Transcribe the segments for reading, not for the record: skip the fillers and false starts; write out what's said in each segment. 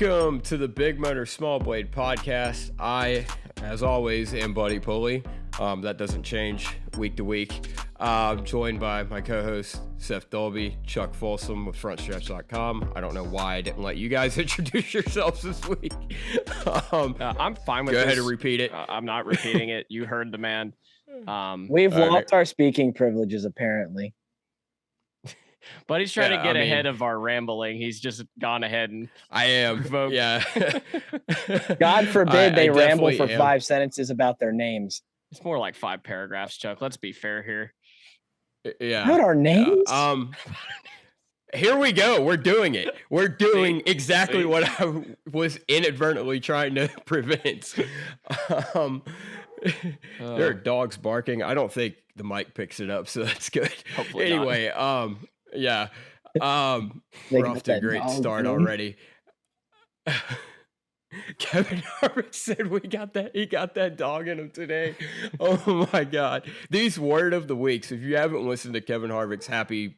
Welcome to the Big Motor Small Blade podcast. I, as always, am Buddy Pulley. That doesn't change week to week. Joined by my co-host, Seth Dolby, Chuck Folsom with FrontStretch.com. I don't know why I didn't let you guys introduce yourselves this week. I'm fine with Go this. ahead and repeat it. I'm not repeating it. You heard the man. We've lost our speaking privileges, apparently. But he's trying to get ahead of our rambling. He's just gone ahead and I am. provoked. Yeah. God forbid they ramble for am. 5 sentences about their names. It's more like 5 paragraphs, Chuck. Let's be fair here. Yeah. About our names? Yeah. Here we go. We're doing it. We're doing exactly what I was inadvertently trying to prevent. There are dogs barking. I don't think the mic picks it up, so that's good. Hopefully anyway, yeah. We're off to a great start already. Kevin Harvick said he got that dog in him today. Oh my God. These word of the weeks. If you haven't listened to Kevin Harvick's Happy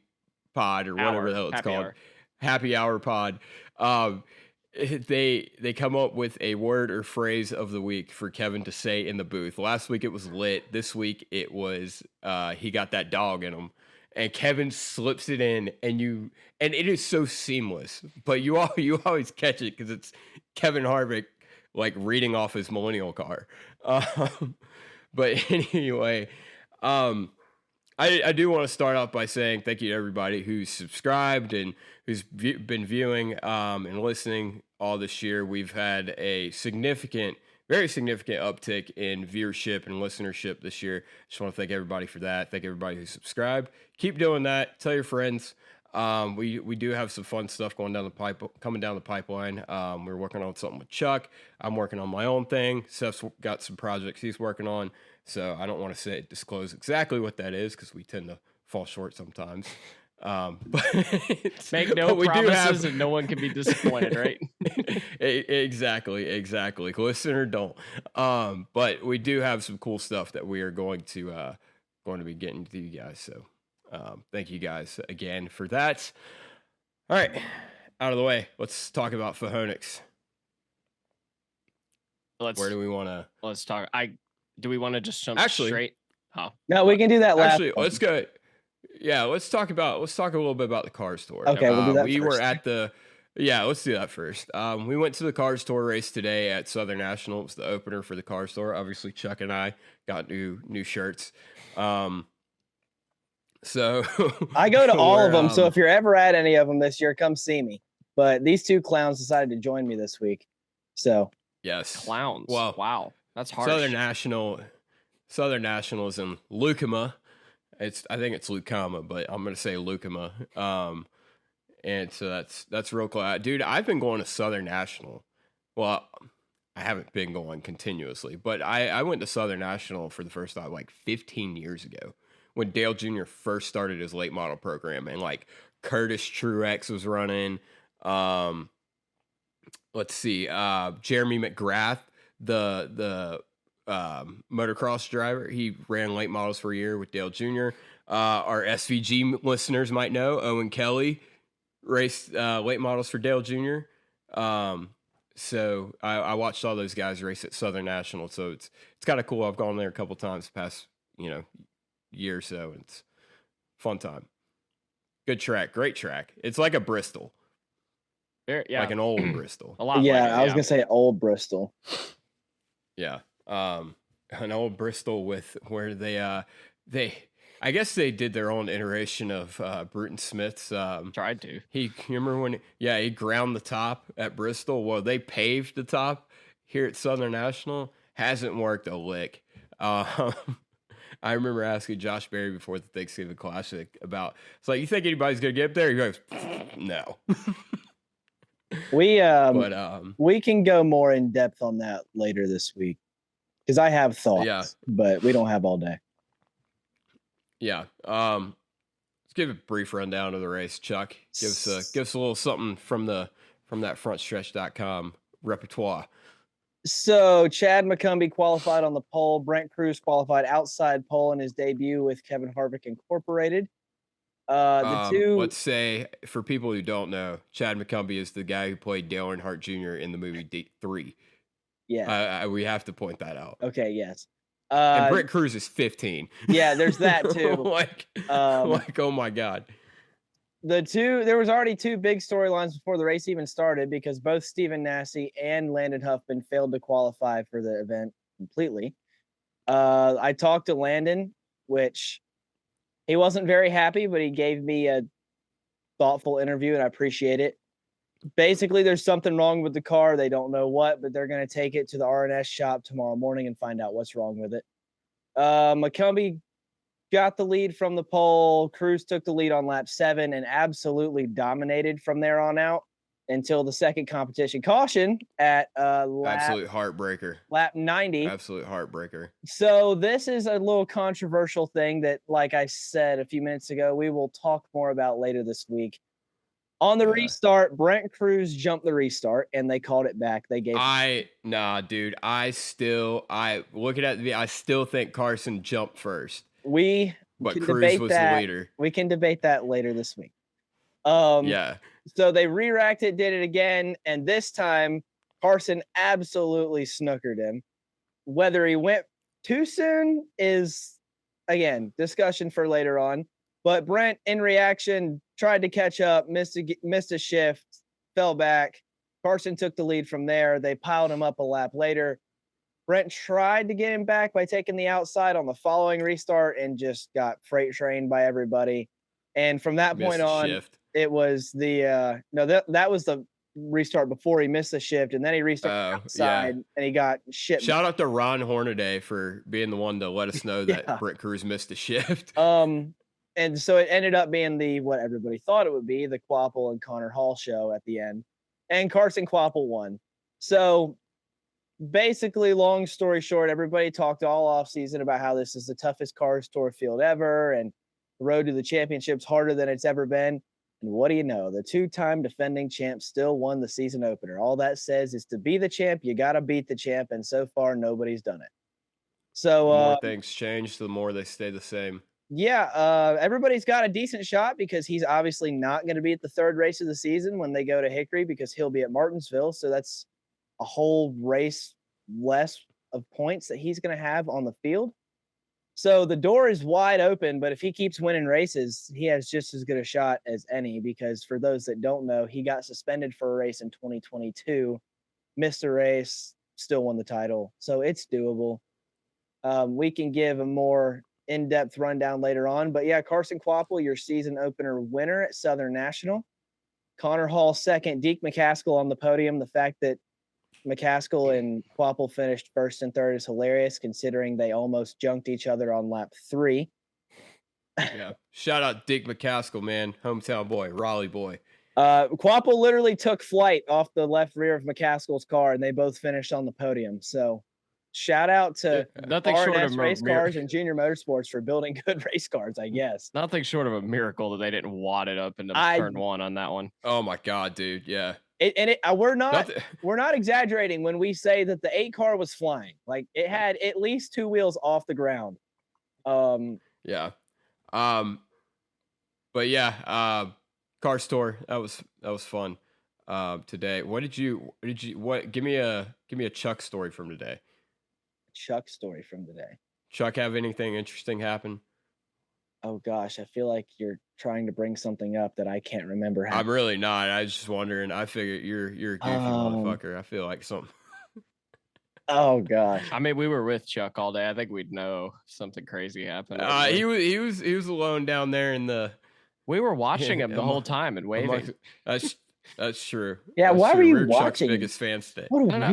Pod or whatever the hell it's called, Happy Hour Pod, they come up with a word or phrase of the week for Kevin to say in the booth. Last week it was lit. This week it was he got that dog in him. And Kevin slips it in, and it is so seamless. But you always catch it because it's Kevin Harvick like reading off his millennial car. But anyway, I do want to start off by saying thank you to everybody who's subscribed and who's been viewing and listening all this year. We've had a very significant uptick in viewership and listenership this year. Just want to thank everybody for that. Thank everybody who subscribed. Keep doing that. Tell your friends. We do have some fun stuff coming down the pipeline. We're working on something with Chuck. I'm working on my own thing. Seth's got some projects he's working on. So I don't want to disclose exactly what that is because we tend to fall short sometimes. But make no promises and no one can be disappointed, right? Exactly. Listen or don't. But we do have some cool stuff that we are going to be getting to you guys. So thank you guys again for that. All right, out of the way. Let's talk about Phahonix. Where do we want to? Let's talk. Do we want to just jump straight? Oh. No, we can do that last. Actually, let's go. Yeah, let's talk a little bit about the Cars Tour. Okay, we'll do that first. Were at let's do that first. We went to the Cars Tour race today at Southern National. It was the opener for the Cars Tour. Obviously, Chuck and I got new shirts. So I go to all of them. So if you're ever at any of them this year, come see me. But these two clowns decided to join me this week. So yes, clowns. Well, wow, that's harsh. Southern National is in Lucama. I think it's Lucama, but I'm gonna say Lucama. And so that's real cool. Dude, I've been going to Southern National. Well, I haven't been going continuously, but I went to Southern National for the first time like 15 years ago when Dale Jr. first started his late model program, and like Curtis Truex was running. Let's see, Jeremy McGrath, the motocross driver. He ran late models for a year with Dale Jr. Our SVG listeners might know Owen Kelly raced late models for Dale Jr. So I watched all those guys race at Southern National. So it's kind of cool. I've gone there a couple times the past year or so. It's fun time. Good track, great track. It's like a Bristol. Yeah, like an old Bristol. A lot. Yeah, I was gonna say old Bristol. Yeah. An old Bristol with where they I guess they did their own iteration of Bruton Smith's. Tried to. You remember when he ground the top at Bristol? Well, they paved the top here at Southern National. Hasn't worked a lick. I remember asking Josh Berry before the Thanksgiving Classic about, it's like, you think anybody's gonna get up there? He goes, no. We can go more in depth on that later this week because I have thoughts, but we don't have all day. Yeah. Let's give a brief rundown of the race, Chuck. Give us a little something from that FrontStretch.com repertoire. So Chad McCumbee qualified on the pole. Brent Cruz qualified outside pole in his debut with Kevin Harvick Incorporated. Let's say, for people who don't know, Chad McCumbee is the guy who played Dale Earnhardt Jr. in the movie D3. Yeah. We have to point that out. Okay, yes. And Brent Cruz is 15. Yeah, there's that too. like, oh my God. There was already two big storylines before the race even started because both Stephen Nasse and Landon Huffman failed to qualify for the event completely. I talked to Landon, which he wasn't very happy, but he gave me a thoughtful interview and I appreciate it. Basically, there's something wrong with the car. They don't know what, but they're going to take it to the R&S shop tomorrow morning and find out what's wrong with it. McCumbee got the lead from the pole. Cruz took the lead on lap 7 and absolutely dominated from there on out until the second competition caution at absolute heartbreaker. Lap 90. Absolute heartbreaker. So this is a little controversial thing that, like I said a few minutes ago, we will talk more about later this week. On the restart, Brent Cruz jumped the restart and they called it back. They gave dude. I still think Carson jumped first. But Cruz was the leader. We can debate that later this week. So they re-racked it, did it again, and this time Carson absolutely snookered him. Whether he went too soon is, again, discussion for later on. But Brent, in reaction, tried to catch up, missed a shift, fell back. Carson took the lead from there. They piled him up a lap later. Brent tried to get him back by taking the outside on the following restart and just got freight trained by everybody. And from that point on, it was that was the restart before he missed the shift, and then he restarted outside and he got shit. Shout out to Ron Hornaday for being the one to let us know that Brent Cruz missed a shift. And so it ended up being what everybody thought it would be, the Quapple and Connor Hall show at the end. And Carson Quapple won. So basically, long story short, everybody talked all off season about how this is the toughest Cars Tour field ever and the road to the championship's harder than it's ever been. And what do you know? The two-time defending champ still won the season opener. All that says is to be the champ, you got to beat the champ. And so far, nobody's done it. So the more things change, the more they stay the same. Yeah, everybody's got a decent shot because he's obviously not going to be at the third race of the season when they go to Hickory because he'll be at Martinsville. So that's a whole race less of points that he's going to have on the field. So the door is wide open, but if he keeps winning races, he has just as good a shot as any because for those that don't know, he got suspended for a race in 2022, missed a race, still won the title. So it's doable. We can give a more in-depth rundown later on, but yeah, Carson Quapple, your season opener winner at Southern National. Connor Hall second, Deke McCaskill on the podium. The fact that McCaskill and Quapple finished first and third is hilarious considering they almost junked each other on lap 3. Yeah. Shout out Deke McCaskill, man. Hometown boy, Raleigh boy. Quapple literally took flight off the left rear of McCaskill's car and they both finished on the podium. So shout out to R&S race cars and Junior Motorsports for building good race cars, I guess. Nothing short of a miracle that they didn't wad it up into turn 1 on that one. Oh my God, dude. Yeah. We're not exaggerating when we say that the 8 car was flying. Like it had at least 2 wheels off the ground. Yeah. But yeah, Cars Tour, that was fun. Today. Give me a Chuck story from today. Chuck story from today. Chuck have anything interesting happen? Oh gosh, I feel like you're trying to bring something up that I can't remember. I'm really not. I was just wondering. I figured you're a goofy motherfucker. I feel like something. Oh gosh. I mean, we were with Chuck all day. I think we'd know something crazy happened. He was alone down there in the. We were watching him the whole time and waving. That's true. Yeah, that's why true. were you We're watching? Chuck's biggest fans today.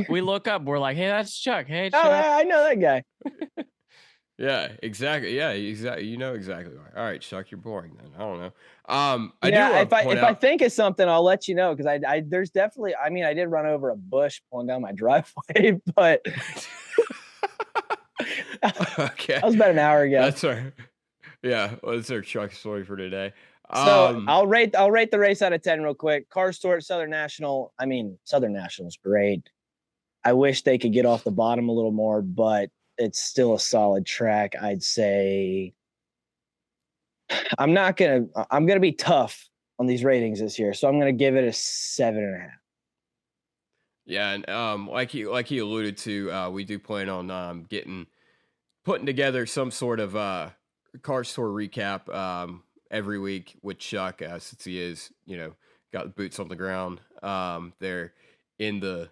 We look up. We're like, hey, that's Chuck. Hey, Chuck. Oh, I know that guy. Yeah, exactly. Yeah, exactly. You know exactly why. All right, Chuck, you're boring then. I don't know. If I think of something, I'll let you know because I there's definitely. I mean, I did run over a bush pulling down my driveway, but okay, that was about an hour ago. That's our. Yeah, well, that's our Chuck story for today. So I'll rate the race out of 10 real quick. Cars Tour at Southern National. I mean, Southern National is great. I wish they could get off the bottom a little more, but it's still a solid track. I'd say I'm gonna be tough on these ratings this year, so I'm gonna give it a 7.5. Yeah, and like he alluded to, we do plan on putting together some sort of car store recap every week with Chuck, since he is, got the boots on the ground there in the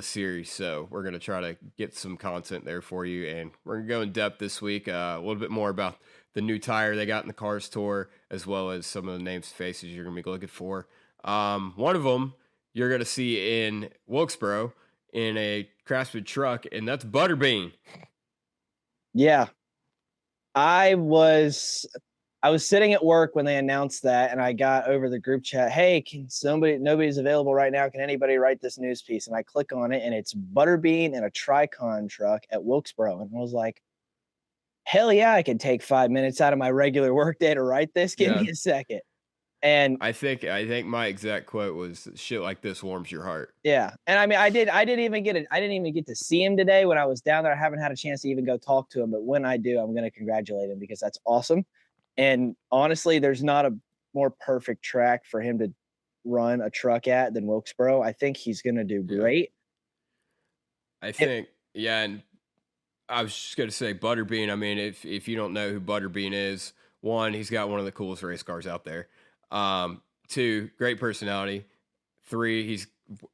series. So we're gonna try to get some content there for you, and we're gonna go in depth this week, a little bit more about the new tire they got in the Cars Tour, as well as some of the names, faces you're gonna be looking for. One of them you're gonna see in Wilkesboro in a Craftsman truck, and that's Butterbean. Yeah. I was sitting at work when they announced that, and I got over the group chat, hey, nobody's available right now. Can anybody write this news piece? And I click on it, and it's Butterbean in a Tricon truck at Wilkesboro. And I was like, hell yeah, I can take 5 minutes out of my regular work day to write this. Give me a second. And I think my exact quote was, shit like this warms your heart. Yeah. And I mean, I didn't even get to see him today when I was down there. I haven't had a chance to even go talk to him, but when I do, I'm going to congratulate him because that's awesome. And honestly, there's not a more perfect track for him to run a truck at than Wilkesboro. I think he's going to do great. I think, and I was just going to say Butterbean. I mean, if you don't know who Butterbean is, one, he's got one of the coolest race cars out there. 2, great personality. 3,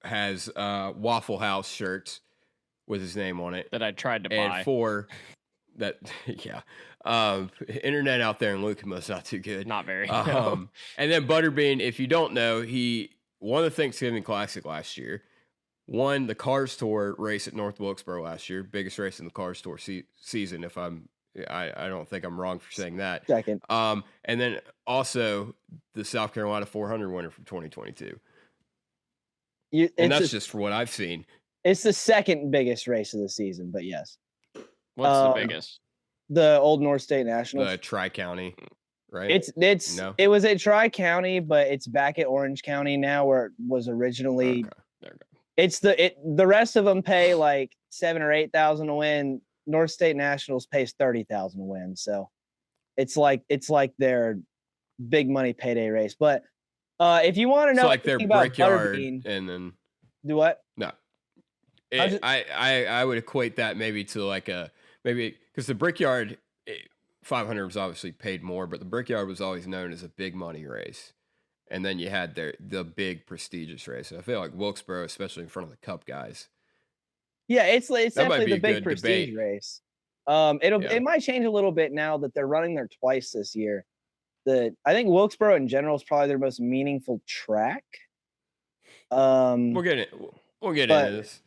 has Waffle House shirts with his name on it that I tried to buy. And 4, that internet out there in Lucas not too good. Not very. And then Butterbean, if you don't know, he won the Thanksgiving Classic last year. Won the Cars Tour race at North Wilkesboro last year, biggest race in the Cars Tour season. If I don't think I'm wrong for saying that. Second. And then also the South Carolina 400 winner from 2022. And that's just for what I've seen. It's the second biggest race of the season, but yes. What's the biggest? The Old North State Nationals. The Tri-County, right? It was a Tri-County, but it's back at Orange County now, where it was originally. Okay. There we go. It's the rest of them pay like $7,000 or $8,000 to win. North State Nationals pays $30,000 to win. So it's like their big money payday race. But if you want to know, like their Brickyard, and then do what? No, I would equate that maybe to like maybe because the Brickyard 500 was obviously paid more, but the Brickyard was always known as a big money race. And then you had the big prestigious race. And I feel like Wilkesboro, especially in front of the Cup guys. Yeah, it's definitely the big prestige race. It might change a little bit now that they're running there twice this year. I think Wilkesboro in general is probably their most meaningful track. We'll get into this.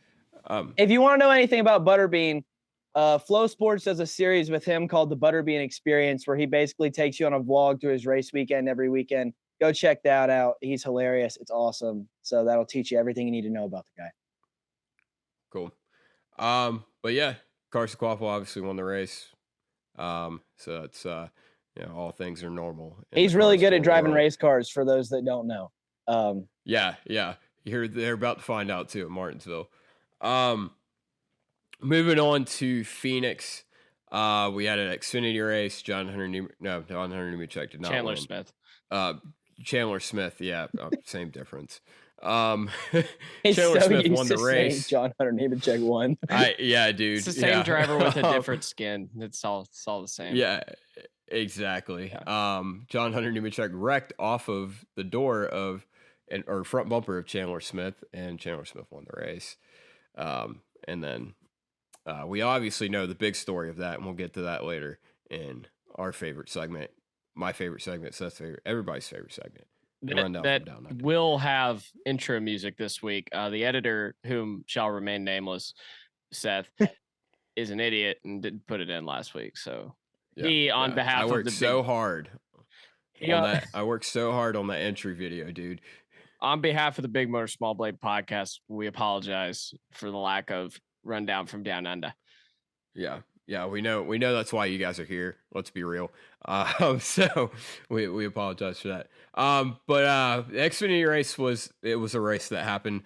If you want to know anything about Butterbean, Flow Sports does a series with him called the Butterbean Experience, where he basically takes you on a vlog through his race weekend every weekend. Go check that out. He's hilarious. It's awesome. So that'll teach you everything you need to know about the guy. Cool. But yeah, Carson Quaffle obviously won the race. So it's all things are normal. He's really good at driving race cars, for those that don't know. Yeah. They're about to find out too at Martinsville. Moving on to Phoenix. We had an Xfinity race. John Hunter Nemechek did not Chandler win. Smith. Chandler Smith, yeah, same difference. Chandler Smith won the race. John Hunter Nemechek won. Dude. It's the same driver with a different skin. It's all the same. Yeah, exactly. Yeah. John Hunter Nemechek wrecked off of the door or front bumper of Chandler Smith, and Chandler Smith won the race. And then we obviously know the big story of that, and we'll get to that later in our favorite segment. My favorite segment, Seth's favorite, everybody's favorite segment. That will have intro music this week. The editor, whom shall remain nameless, Seth, is an idiot and didn't put it in last week. So on behalf of the I worked so hard on that entry video, dude. On behalf of the Big Motor Small Blade podcast, we apologize for the lack of rundown from Down Under. Yeah, we know that's why you guys are here. Let's be real. So we apologize for that. But the Xfinity race was a race that happened.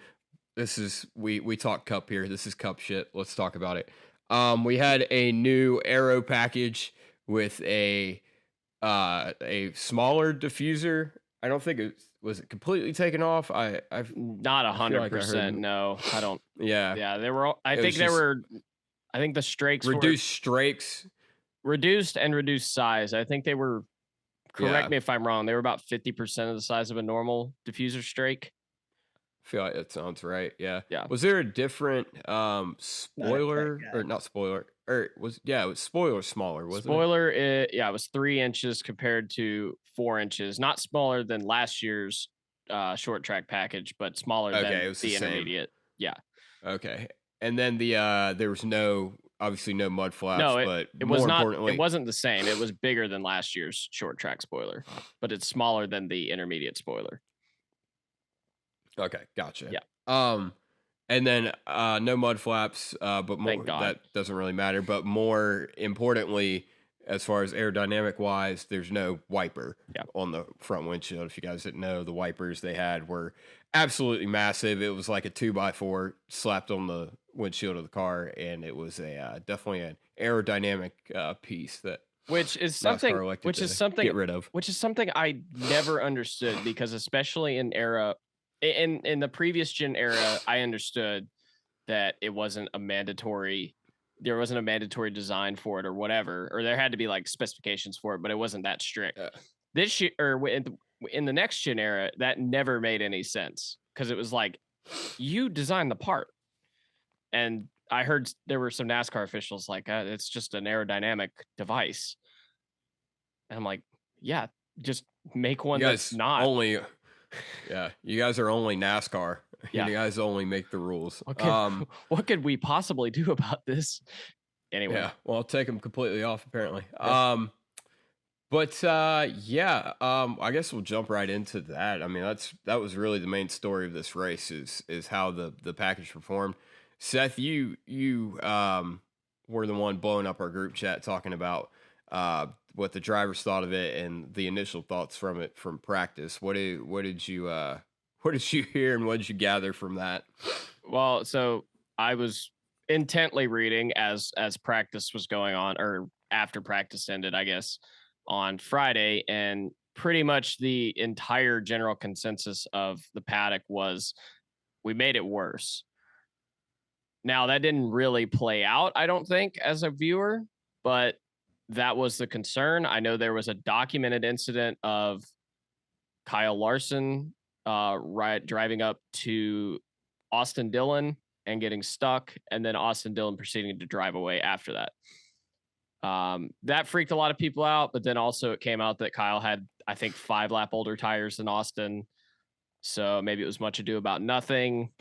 This is we talk Cup here. This is Cup shit. Let's talk about it. We had a new aero package with a a smaller diffuser. I don't think it was it completely taken off. I've not 100%. No, I don't. Yeah. They were. I think the strakes reduced strakes, reduced size. I think they were. Correct me if I'm wrong. They were about 50% of the size of a normal diffuser strake. I feel like that sounds right. Yeah. Yeah. Was there a different spoiler or not spoiler? Or it was spoiler smaller, wasn't it? It was 3 inches compared to 4 inches. Not smaller than last year's short track package, but smaller than the intermediate. Yeah. Okay. And then the there was obviously no mud flaps, but it was not. It wasn't the same. It was bigger than last year's short track spoiler, but it's smaller than the intermediate spoiler. Okay, gotcha. Yeah. And then no mud flaps, but more that doesn't really matter. But more importantly, as far as aerodynamic wise, there's no wiper on the front windshield. If you guys didn't know, the wipers they had were absolutely massive. It was like a 2x4 slapped on the windshield of the car, and it was a definitely an aerodynamic piece that which is something get rid of. Which is something I never understood, because especially in the previous gen era, I understood that it wasn't a mandatory. There wasn't a mandatory design for it or whatever, or there had to be like specifications for it, but it wasn't that strict. This year, or in the next gen era, that never made any sense, because it was like, you designed the part. And I heard there were some NASCAR officials like, it's just an aerodynamic device. And I'm like, yeah, just make one that's not. You guys are only NASCAR. Yeah. You guys only make the rules. What could we possibly do about this? Anyway. Yeah, well, I'll take them completely off, apparently. Yeah. I guess we'll jump right into that. I mean, that was really the main story of this race is how the package performed. Seth, you were the one blowing up our group chat talking about what the drivers thought of it and the initial thoughts from it from practice. What did you hear and what did you gather from that? Well, so I was intently reading as practice was going on, or after practice ended, I guess, on Friday, and pretty much the entire general consensus of the paddock was we made it worse. Now, that didn't really play out, I don't think, as a viewer, but that was the concern. I know there was a documented incident of Kyle Larson driving up to Austin Dillon and getting stuck, and then Austin Dillon proceeding to drive away after that. That freaked a lot of people out, but then also it came out that Kyle had, I think, 5 lap older tires than Austin. So maybe it was much ado about nothing.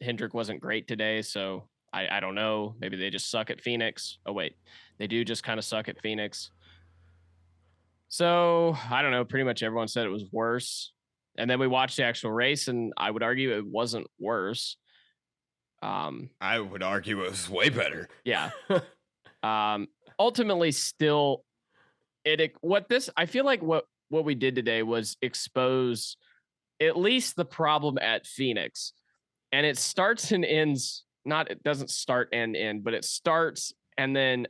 Hendrick wasn't great today, so I don't know. Maybe they just suck at Phoenix. Oh, wait. They do just kind of suck at Phoenix. So I don't know. Pretty much everyone said it was worse. And then we watched the actual race, and I would argue it wasn't worse. I would argue it was way better. Yeah. Ultimately, still, I feel like what we did today was expose at least the problem at Phoenix. And it starts and ends, it doesn't start and end, but it starts, and then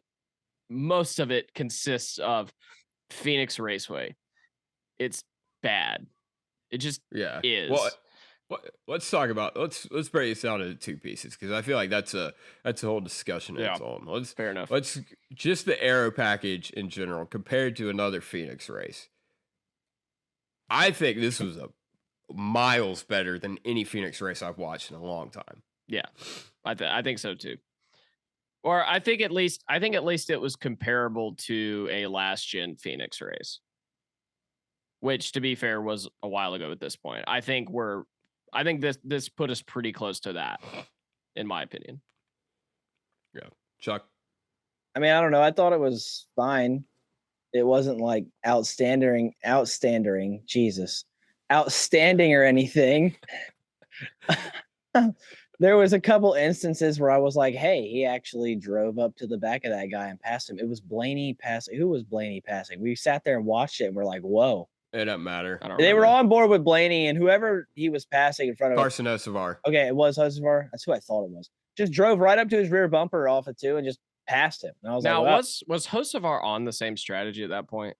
most of it consists of Phoenix Raceway. It's bad. It just is. Well, let's talk about let's break this down into 2 pieces, because I feel like that's a whole discussion in its own. Fair enough. Let's just the aero package in general compared to another Phoenix race. I think this was a miles better than any Phoenix race I've watched in a long time. Yeah, I think so too. Or I think at least it was comparable to a last gen Phoenix race, which, to be fair, was a while ago at this point. I think this put us pretty close to that, in my opinion. Yeah, Chuck. I mean, I don't know. I thought it was fine. It wasn't like outstanding or anything. There was a couple instances where I was like, hey, he actually drove up to the back of that guy and passed him. It was Blaney passing. Who was Blaney passing? We sat there and watched it, and we're like, whoa. It doesn't matter. They were on board with Blaney, and whoever he was passing in front of Carson Hocevar. Okay, it was Hocevar. That's who I thought it was. Just drove right up to his rear bumper off it too, and just passed him. And I was now, like, was Hocevar on the same strategy at that point?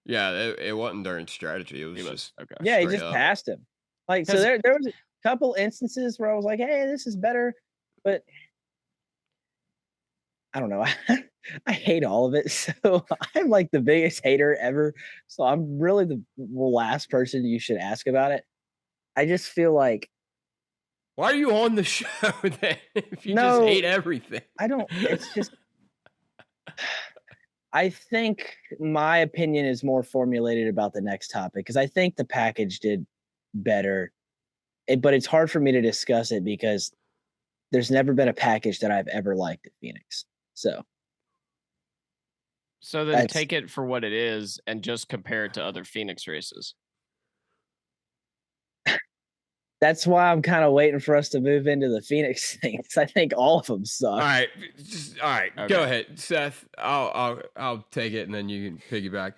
Yeah, it wasn't during strategy. It was just okay. Yeah, he just passed him. Like, so there was a couple instances where I was like, hey, this is better, but I don't know. I hate all of it. So I'm like the biggest hater ever. So I'm really the last person you should ask about it. I just feel like, why are you on the show then if you just hate everything? I don't. It's just, I think my opinion is more formulated about the next topic because I think the package did better, but it's hard for me to discuss it because there's never been a package that I've ever liked at Phoenix. So then take it for what it is and just compare it to other Phoenix races. That's why I'm kind of waiting for us to move into the Phoenix thing. I think all of them suck. All right, okay. Go ahead, Seth. I'll take it, and then you can piggyback.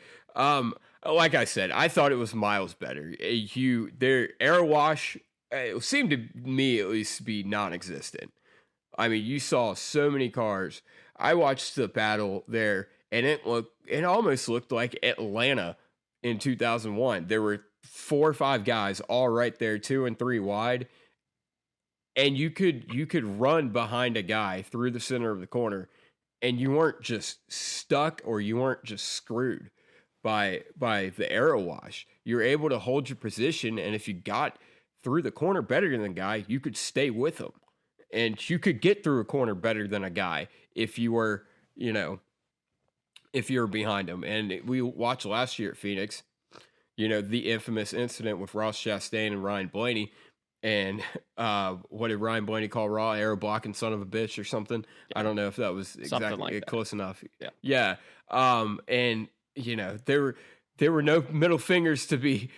Like I said, I thought it was miles better. Their air wash, it seemed to me at least to be non-existent. I mean, you saw so many cars. I watched the battle there, and it almost looked like Atlanta in 2001. There were 4 or 5 guys all right there, 2 and 3 wide, and you could run behind a guy through the center of the corner, and you weren't just stuck or you weren't just screwed by the aero wash. You're able to hold your position, and if you got through the corner better than the guy, you could stay with him, and you could get through a corner better than a guy if you were behind him. And we watched last year at Phoenix, the infamous incident with Ross Chastain and Ryan Blaney. And what did Ryan Blaney call Raw? Aero blocking son of a bitch or something? Yeah. I don't know if that was exactly close enough. Yeah. And there were no middle fingers to be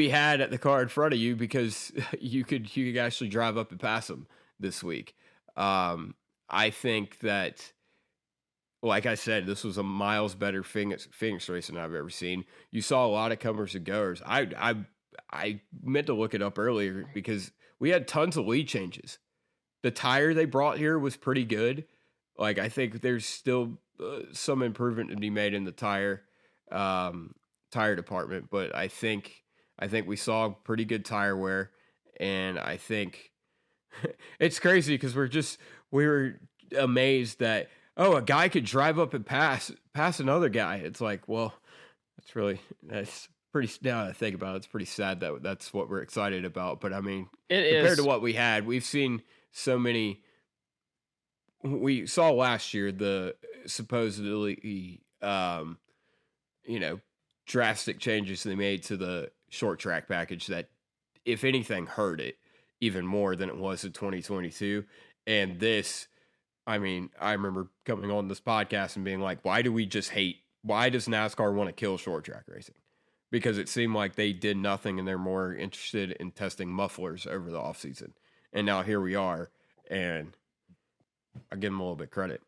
had at the car in front of you because you could actually drive up and pass them this week. I think that, like I said, this was a miles better Phoenix race than I've ever seen. You saw a lot of comers and goers. I meant to look it up earlier because we had tons of lead changes. The tire they brought here was pretty good. Like, I think there's still some improvement to be made in the tire department, but I think we saw pretty good tire wear, and I think it's crazy because we were amazed that, oh, a guy could drive up and pass another guy. It's like, well, that's pretty, now that I think about it, it's pretty sad that that's what we're excited about. But I mean, compared to what we had, we've seen so many. We saw last year the supposedly, drastic changes they made to the short track package that, if anything, hurt it even more than it was in 2022. And this, I mean, I remember coming on this podcast and being like, why does NASCAR want to kill short track racing? Because it seemed like they did nothing and they're more interested in testing mufflers over the offseason. And now here we are, and I give them a little bit of credit.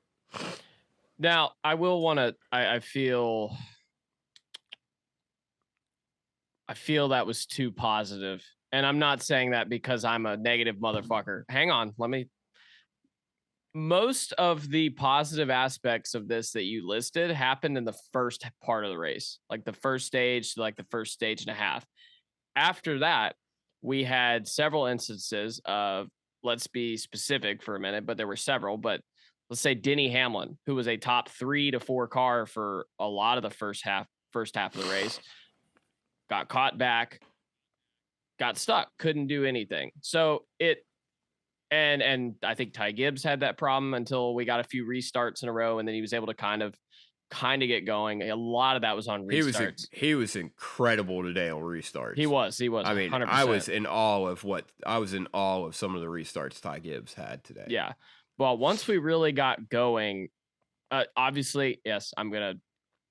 Now, I will want to, I feel that was too positive. And I'm not saying that because I'm a negative motherfucker. Hang on, most of the positive aspects of this that you listed happened in the first part of the race, like the first stage, like the first stage and a half. After that, we had several instances of, let's be specific for a minute, but there were several, but let's say Denny Hamlin, who was a top 3 to 4 car for a lot of the first half of the race, got caught back, got stuck, couldn't do anything. So and I think Ty Gibbs had that problem until we got a few restarts in a row, and then he was able to kind of get going. A lot of that was on restarts. He was incredible today on restarts. He was. I mean, 100%. I was in awe of some of the restarts Ty Gibbs had today. Yeah. Well, once we really got going, obviously, yes,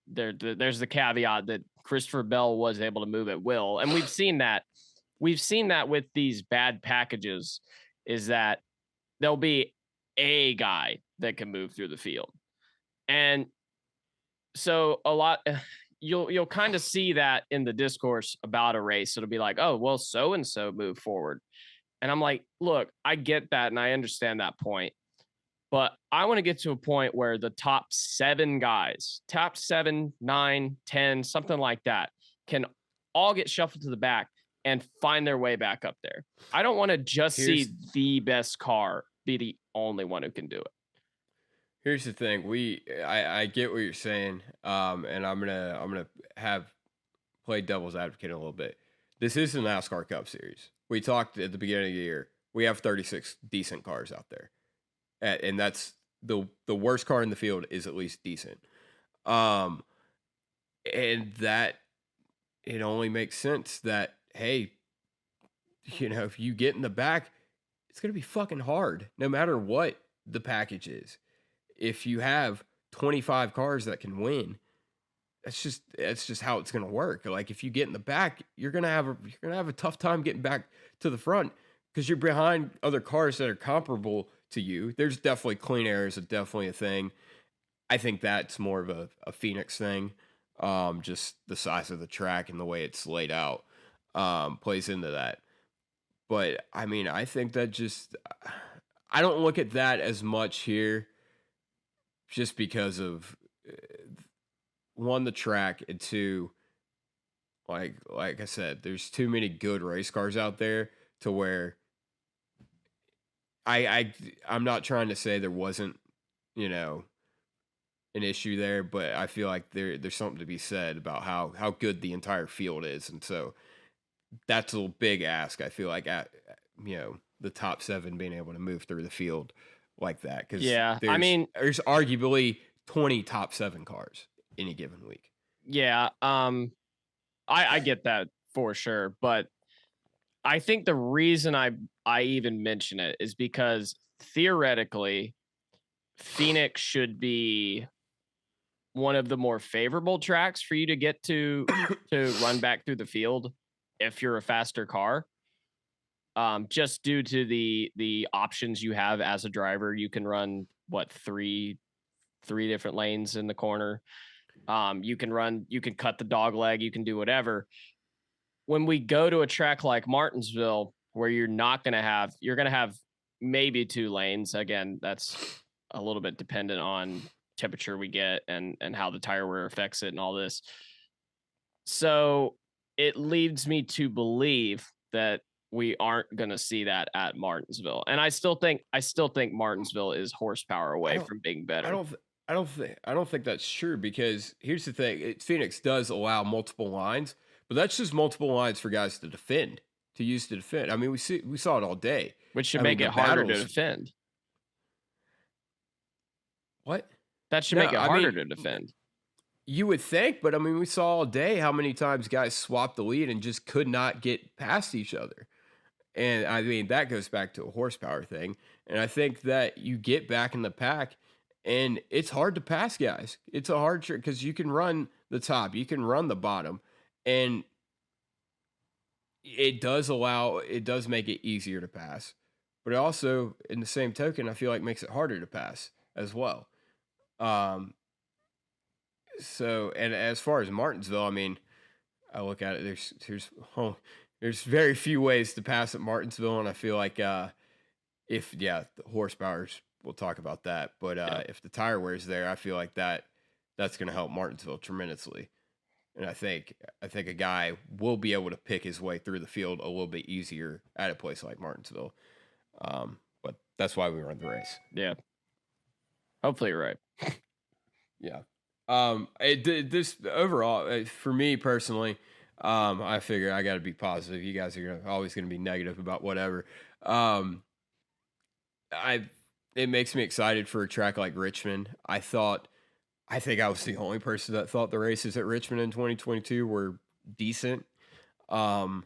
there's the caveat that Christopher Bell was able to move at will. And we've seen that with these bad packages, is that there'll be a guy that can move through the field. And so a lot, you'll kind of see that in the discourse about a race. It'll be like, oh, well, so-and-so moved forward. And I'm like, look, I get that. And I understand that point, But I want to get to a point where the top 7 guys, top 7, 9, 10, something like that, can all get shuffled to the back and find their way back up there. I don't want to just see the best car be the only one who can do it. Here's the thing. I get what you're saying. And I'm gonna have play devil's advocate a little bit. This is the NASCAR Cup Series. We talked at the beginning of the year. We have 36 decent cars out there. And that's the worst car in the field is at least decent. And that it only makes sense that, hey, if you get in the back, it's going to be fucking hard no matter what the package is. If you have 25 cars that can win, that's just how it's going to work. Like if you get in the back, you're going to have a tough time getting back to the front because you're behind other cars that are comparable to you. There's definitely clean air is definitely a thing. I think that's more of a Phoenix thing. Just the size of the track and the way it's laid out plays into that. But I mean, I think that I don't look at that as much here just because of one, the track, and two, like I said, there's too many good race cars out there to where I'm not trying to say there wasn't, an issue there, but I feel like there's something to be said about how good the entire field is. And so that's a big ask. I feel like the top 7 being able to move through the field like that. Cause there's arguably 20 top 7 cars any given week. Yeah. I get that for sure. But I think the reason I even mention it is because theoretically Phoenix should be one of the more favorable tracks for you to get to run back through the field if you're a faster car. Just due to the options you have as a driver, you can run three different lanes in the corner. You can cut the dog leg, you can do whatever. When we go to a track like Martinsville, where you're going to have maybe 2 lanes. Again, that's a little bit dependent on temperature we get and how the tire wear affects it and all this. So it leads me to believe that we aren't going to see that at Martinsville. And I still think Martinsville is horsepower away from being better. I don't think that's true because here's the thing. Phoenix does allow multiple lines, but that's just multiple lines for guys to use to defend. I mean, we saw it all day. Which should make it harder to defend. What? That should make it harder to defend. You would think, but I mean, we saw all day how many times guys swapped the lead and just could not get past each other. And I mean, that goes back to a horsepower thing. And I think that you get back in the pack and it's hard to pass guys. It's a hard trick because you can run the top, you can run the bottom, and it does make it easier to pass. But it also, in the same token, I feel like makes it harder to pass as well. So, and as far as Martinsville, I mean, I look at it, there's very few ways to pass at Martinsville. And I feel like, the horsepowers, we'll talk about that. But, if the tire wear's there, I feel like that's going to help Martinsville tremendously. And I think a guy will be able to pick his way through the field a little bit easier at a place like Martinsville. But that's why we run the race. Yeah. Hopefully you're right. Yeah. This overall, for me personally, I figure I got to be positive. You guys are always going to be negative about whatever. It makes me excited for a track like Richmond. I think I was the only person that thought the races at Richmond in 2022 were decent. I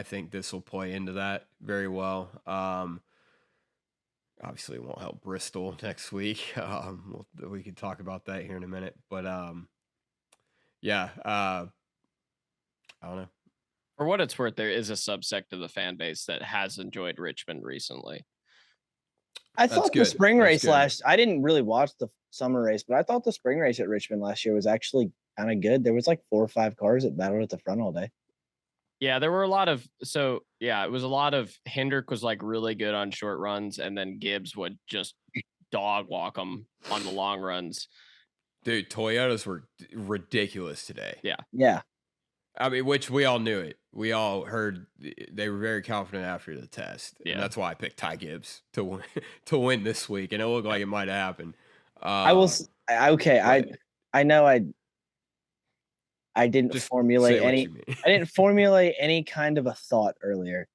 think this will play into that very well. Obviously, it won't help Bristol next week. We can talk about that here in a minute. But, I don't know. For what it's worth, there is a subsect of the fan base that has enjoyed Richmond recently. I thought the spring race I didn't really watch the summer race, but I thought the spring race at Richmond last year was actually kind of good. There was like 4 or 5 cars that battled at the front all day. Yeah, there were a lot of it was a lot of Hendrick was like really good on short runs, and then Gibbs would just dog walk them on the long runs. Dude, Toyotas were ridiculous today. Yeah. I mean, which we all knew it. We all heard they were very confident after the test. Yeah. And that's why I picked Ty Gibbs to win this week. And it looked like it might have happened. I know I didn't formulate any kind of a thought earlier.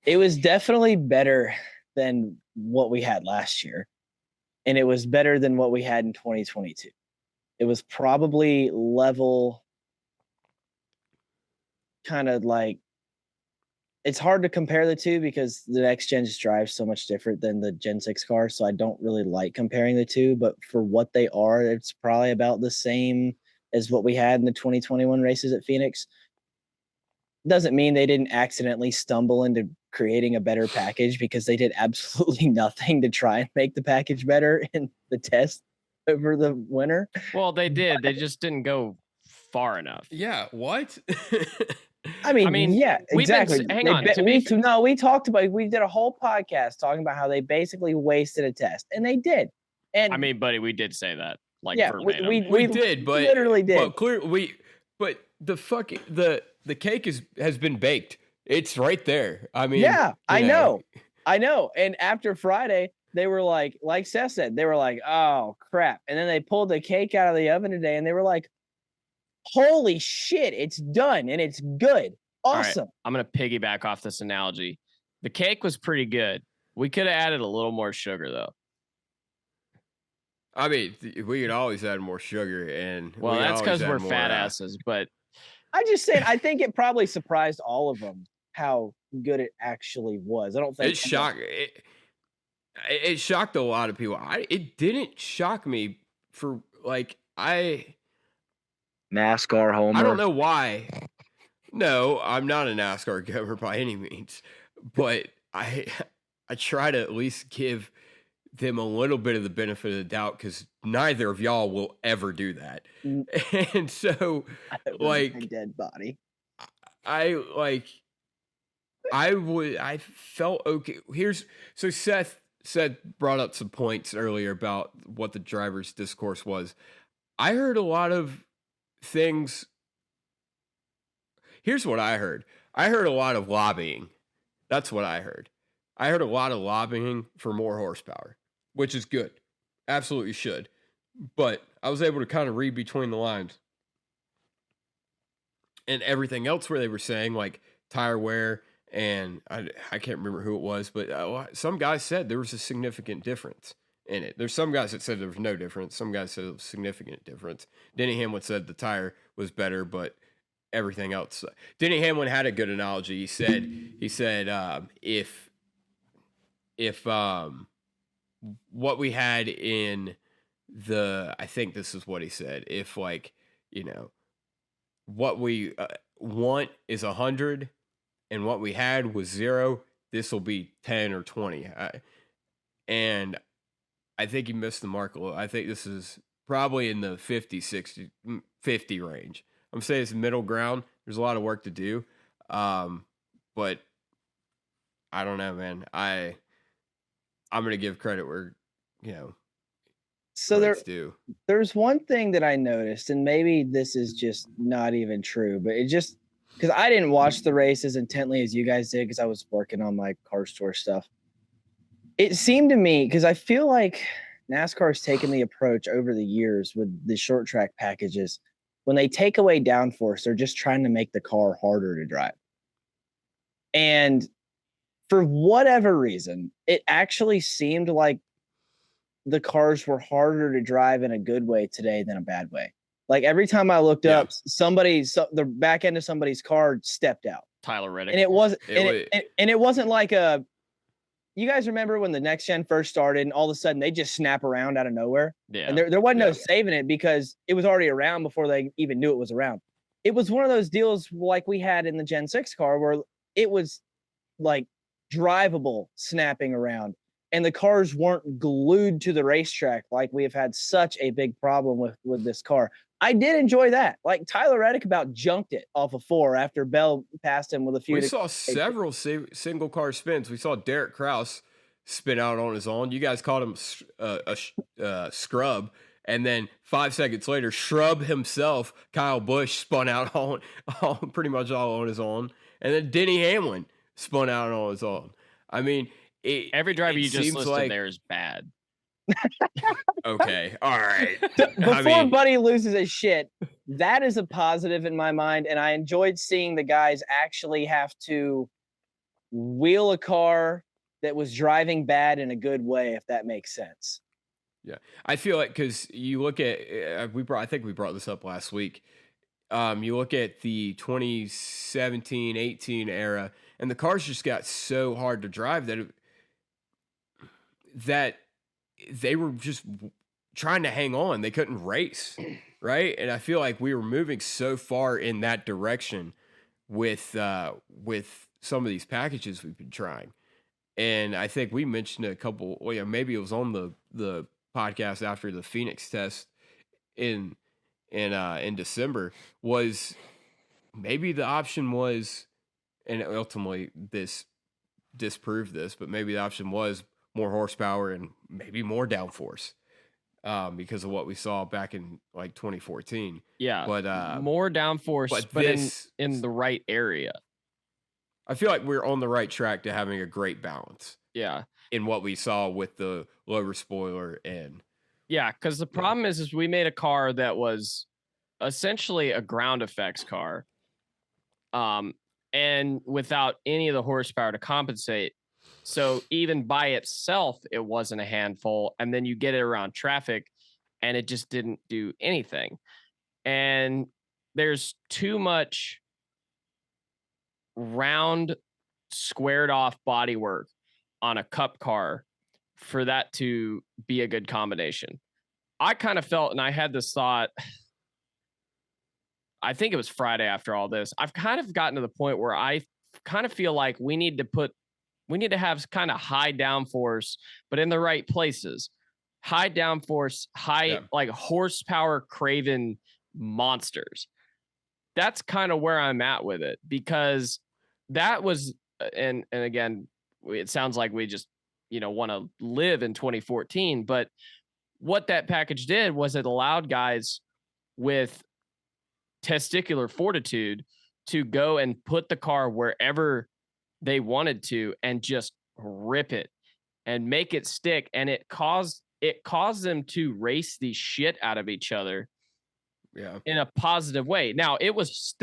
It was definitely better than what we had last year. And it was better than what we had in 2022. It was probably level, kind of like, it's hard to compare the two because the next gen just drives so much different than the Gen 6 car. So I don't really like comparing the two, but for what they are, it's probably about the same as what we had in the 2021 races at Phoenix. Doesn't mean they didn't accidentally stumble into creating a better package, because they did absolutely nothing to try and make the package better in the test over the winter. Well, they did. They just didn't go far enough. Yeah. What? I mean, yeah, exactly. We talked about, we did a whole podcast talking about how they basically wasted a test, and they did. And I mean, buddy, we did say that. Like, yeah, verbatim. we did, but literally did. But the cake has been baked. It's right there. I mean, yeah, I know. And after Friday, they were like Seth said, they were like, oh crap. And then they pulled the cake out of the oven today, and they were like, holy shit, it's done and it's good. Awesome. Right, I'm going to piggyback off this analogy. The cake was pretty good. We could have added a little more sugar, though. I mean, we could always add more sugar, and well, that's because we're fat asses. But I just said, I think it probably surprised all of them how good it actually was. I don't think it shocked a lot of people. It didn't shock me for NASCAR homer. I don't know why. No, I'm not a NASCAR goer by any means, but I try to at least give them a little bit of the benefit of the doubt, because neither of y'all will ever do that. And so, like, a dead body. I felt okay. So Seth brought up some points earlier about what the driver's discourse was. I heard a lot of things. Here's what I heard. I heard a lot of lobbying. That's what I heard. I heard a lot of lobbying for more horsepower, which is good. Absolutely should. But I was able to kind of read between the lines. And everything else where they were saying, like tire wear, and I can't remember who it was, but some guys said there was a significant difference in it. There's some guys that said there was no difference. Some guys said it was a significant difference. Denny Hamlin said the tire was better, but everything else. Denny Hamlin had a good analogy. He said if what we had in I think this is what he said. If what we want is 100 and what we had was 0, this will be 10 or 20. And I think he missed the mark a little. I think this is probably in the 50, 60, 50 range. I'm saying it's middle ground. There's a lot of work to do. But I don't know, man. I'm going to give credit where, so there's one thing that I noticed, and maybe this is just not even true, but it just, because I didn't watch the race as intently as you guys did, because I was working on my car store stuff. It seemed to me, because I feel like NASCAR's taken the approach over the years with the short track packages. When they take away downforce, they're just trying to make the car harder to drive. And for whatever reason, it actually seemed like the cars were harder to drive in a good way today than a bad way. Like every time I looked up, the back end of somebody's car stepped out. Tyler Reddick. And it wasn't like you guys remember when the next gen first started and all of a sudden they just snap around out of nowhere? Yeah. And there wasn't no saving it because it was already around before they even knew it was around. It was one of those deals like we had in the Gen 6 car where it was like drivable snapping around. and the cars weren't glued to the racetrack like we have had such a big problem with this car. I did enjoy that. Like Tyler Reddick about junked it off of 4 after Bell passed him with a few. We saw several single car spins. We saw Derek Kraus spin out on his own. You guys called him a scrub. And then 5 seconds later, Shrub himself, Kyle Busch, spun out on pretty much all on his own. And then Denny Hamlin spun out on his own. I mean, every driver you just listed there is bad. Okay. All right. Before Buddy loses his shit, that is a positive in my mind. And I enjoyed seeing the guys actually have to wheel a car that was driving bad in a good way, if that makes sense. Yeah. I feel like, because you look at, I think we brought this up last week. You look at the 2017, 18 era, and the cars just got so hard to drive that they were just trying to hang on. They couldn't race, right? And I feel like we were moving so far in that direction with some of these packages we've been trying. And I think we mentioned a couple, maybe it was on the podcast after the Phoenix test in December, was maybe the option was, and ultimately this disproved this, but maybe the option was more horsepower and maybe more downforce, because of what we saw back in like 2014. Yeah, but more downforce, but in the right area. I feel like we're on the right track to having a great balance. Yeah, in what we saw with the lower spoiler and. Yeah, because the problem is we made a car that was essentially a ground effects car, and without any of the horsepower to compensate. So even by itself, it wasn't a handful. And then you get it around traffic, and it just didn't do anything. And there's too much round, squared off bodywork on a cup car for that to be a good combination. I kind of felt, and I had this thought, I think it was Friday after all this, I've kind of gotten to the point where I kind of feel like we need to have kind of high downforce, but in the right places. High downforce, like horsepower craven monsters. That's kind of where I'm at with it, because that was, and again, it sounds like we just, want to live in 2014, but what that package did was it allowed guys with testicular fortitude to go and put the car wherever they wanted to and just rip it and make it stick. And it caused them to race the shit out of each other. Yeah. In a positive way. Now it was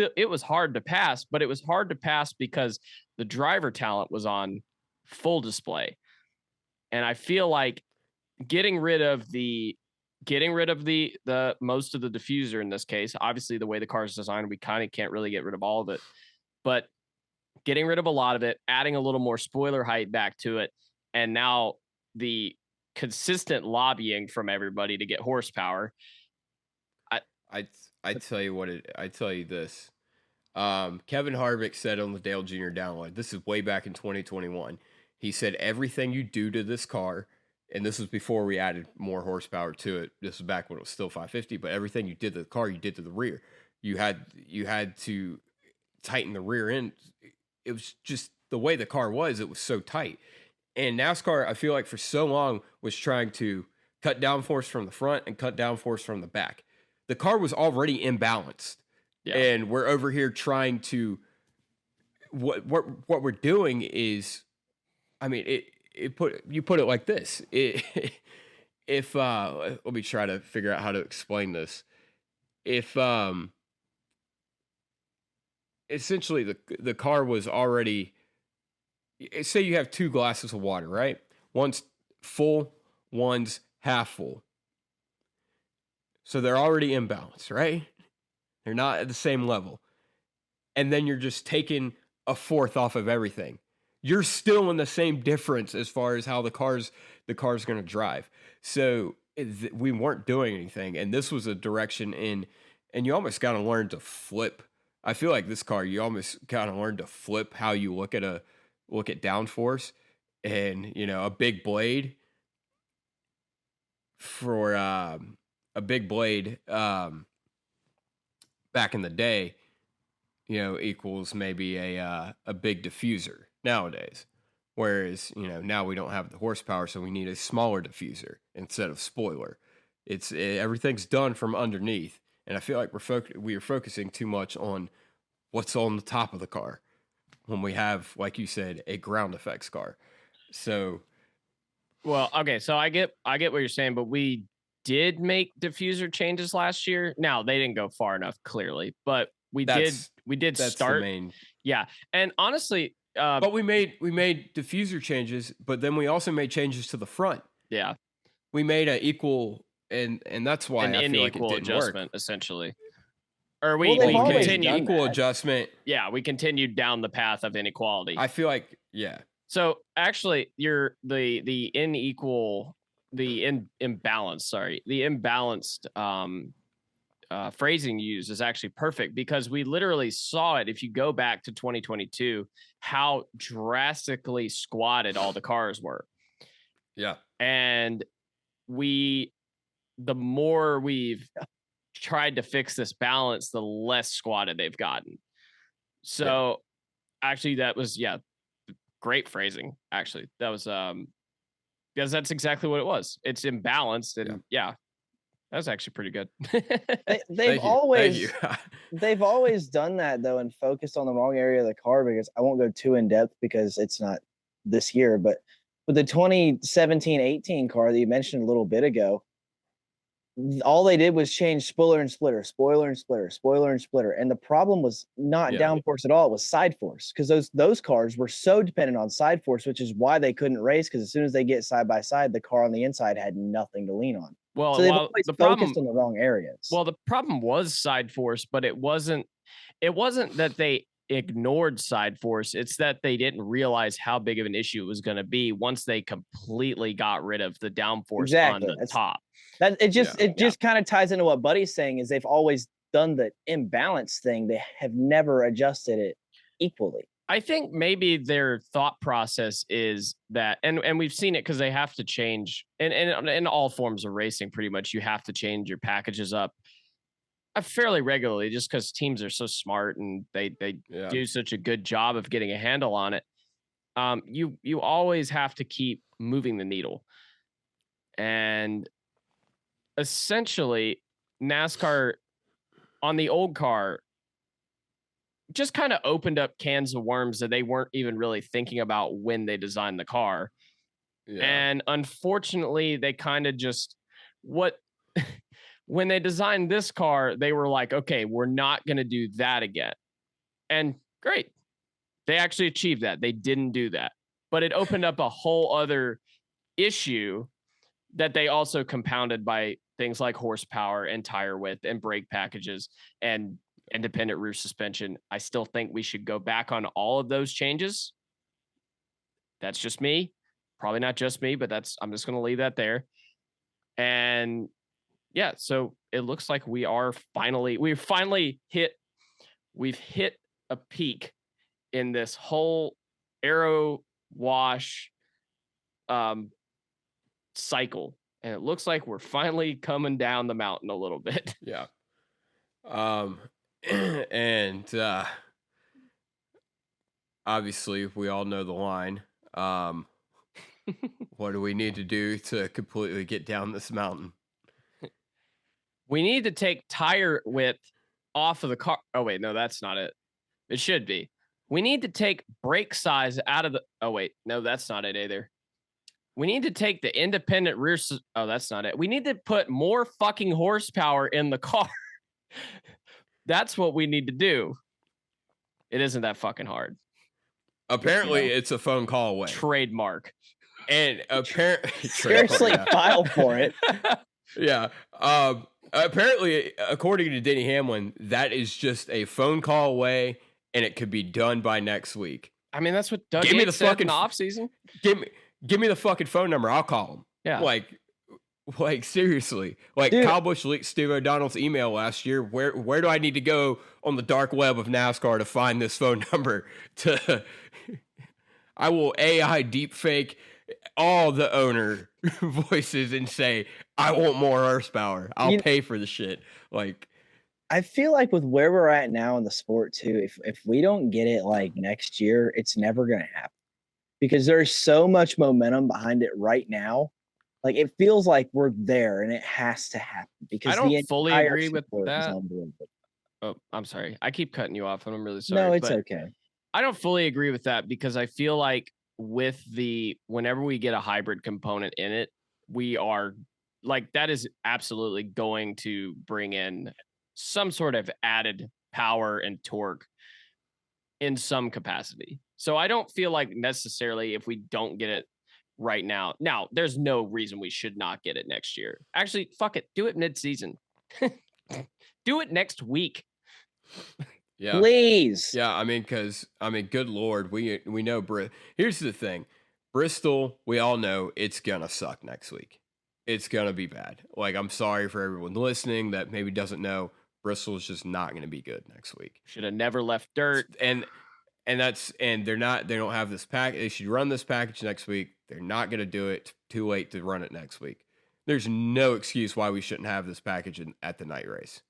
hard to pass, but it was hard to pass because the driver talent was on full display. And I feel like getting rid of the most of the diffuser in this case, obviously the way the car is designed, we kind of can't really get rid of all of it, but getting rid of a lot of it, adding a little more spoiler height back to it. And now the consistent lobbying from everybody to get horsepower. I tell you this. Kevin Harvick said on the Dale Jr. download, this is way back in 2021. He said, everything you do to this car, and this was before we added more horsepower to it. This was back when it was still 550, but everything you did to the car, you did to the rear. You had to tighten the rear end. It was just the way the car was. It was so tight. And NASCAR, I feel like for so long, was trying to cut downforce from the front and cut downforce from the back. The car was already imbalanced. Yeah. And we're over here trying to, what we're doing is, I mean, you put it like this. If let me try to figure out how to explain this. If essentially the car was already, say you have 2 glasses of water, right? One's full, one's half full. So they're already imbalanced, right? They're not at the same level. And then you're just taking a fourth off of everything. You're still in the same difference as far as how the car's going to drive. So we weren't doing anything. And this was a direction and you almost got to learn to flip. I feel like this car, you almost got to learn to flip how you look at downforce. and a big blade for a big blade back in the day, equals maybe a big diffuser nowadays. Whereas, now we don't have the horsepower, so we need a smaller diffuser instead of spoiler. Everything's done from underneath, and I feel like we are focusing too much on what's on the top of the car when we have, like you said, a ground effects car. So, well, okay, so I get what you're saying, but we did make diffuser changes last year. Now they didn't go far enough, clearly, but we did start. The main. Yeah, and honestly, but we made diffuser changes, but then we also made changes to the front. Yeah, we made an equal, and that's why I feel like it didn't adjustment work. Essentially. Or we continued equal adjustment. Yeah, we continued down the path of inequality. I feel like, yeah. So actually, the imbalanced phrasing used is actually perfect, because we literally saw it. If you go back to 2022, how drastically squatted all the cars were. Yeah, and the more we've tried to fix this balance, the less squatted they've gotten. So actually that was, great phrasing. Actually, that was, because that's exactly what it was. It's imbalanced, and that was actually pretty good. They've always done that though, and focused on the wrong area of the car, because I won't go too in depth because it's not this year, but with the 2017-18 car that you mentioned a little bit ago, all they did was change spoiler and splitter, and the problem was not downforce at all. It was side force, because those cars were so dependent on side force, which is why they couldn't race, because as soon as they get side by side, the car on the inside had nothing to lean on. Well, so they've always focused on the wrong areas. Well, the problem was side force, but it wasn't that they ignored side force. It's that they didn't realize how big of an issue it was going to be once they completely got rid of the downforce on the top. That it just kind of ties into what Buddy's saying, is they've always done the imbalance thing. They have never adjusted it equally. I think maybe their thought process is that, and we've seen it because they have to change, and in all forms of racing, pretty much you have to change your packages up fairly regularly, just because teams are so smart and they do such a good job of getting a handle on it. You always have to keep moving the needle, and essentially NASCAR on the old car just kind of opened up cans of worms that they weren't even really thinking about when they designed the car. And unfortunately, they kind of just when they designed this car, they were like, okay, we're not going to do that again. And great. They actually achieved that. They didn't do that, but it opened up a whole other issue that they also compounded by things like horsepower and tire width and brake packages and independent rear suspension. I still think we should go back on all of those changes. That's just me. Probably not just me, but I'm just going to leave that there. And so it looks like we've hit a peak in this whole aero wash cycle. And it looks like we're finally coming down the mountain a little bit. Yeah. And obviously we all know the line. What do we need to do to completely get down this mountain? We need to take tire width off of the car. Oh, wait, no, that's not it. It should be. We need to take brake size out of the. Oh, wait, no, that's not it either. We need to take the independent rear. Oh, that's not it. We need to put more fucking horsepower in the car. That's what we need to do. It isn't that fucking hard. Apparently, it's a phone call away. Trademark. And apparently, seriously, file for it. Yeah. Apparently, according to Denny Hamlin, that is just a phone call away, and it could be done by next week. I mean, that's what Doug said in the offseason. Give me the fucking phone number. I'll call him. Yeah. Like seriously. Like, dude, Kyle Busch leaked Steve O'Donnell's email last year. Where do I need to go on the dark web of NASCAR to find this phone number? I will AI deepfake all the owner voices and say, I want more horsepower. I'll pay for the shit. Like, I feel like with where we're at now in the sport too, if we don't get it like next year, it's never going to happen because there's so much momentum behind it right now. Like it feels like we're there and it has to happen because I don't fully agree with that. Oh, I'm sorry. I keep cutting you off and I'm really sorry. No, it's okay. I don't fully agree with that because I feel like whenever we get a hybrid component in it, we are like, that is absolutely going to bring in some sort of added power and torque in some capacity. So I don't feel like necessarily if we don't get it right now, there's no reason we should not get it next year. Actually, fuck it. Do it mid-season. Do it next week. Yeah. Please. Yeah, I mean, good Lord, we know. Here's the thing, Bristol. We all know it's gonna suck next week. It's gonna be bad. Like, I'm sorry for everyone listening that maybe doesn't know. Bristol's just not gonna be good next week. Should have never left dirt. And they're not. They don't have this pack. They should run this package next week. They're not gonna do it. Too late to run it next week. There's no excuse why we shouldn't have this package at the night race.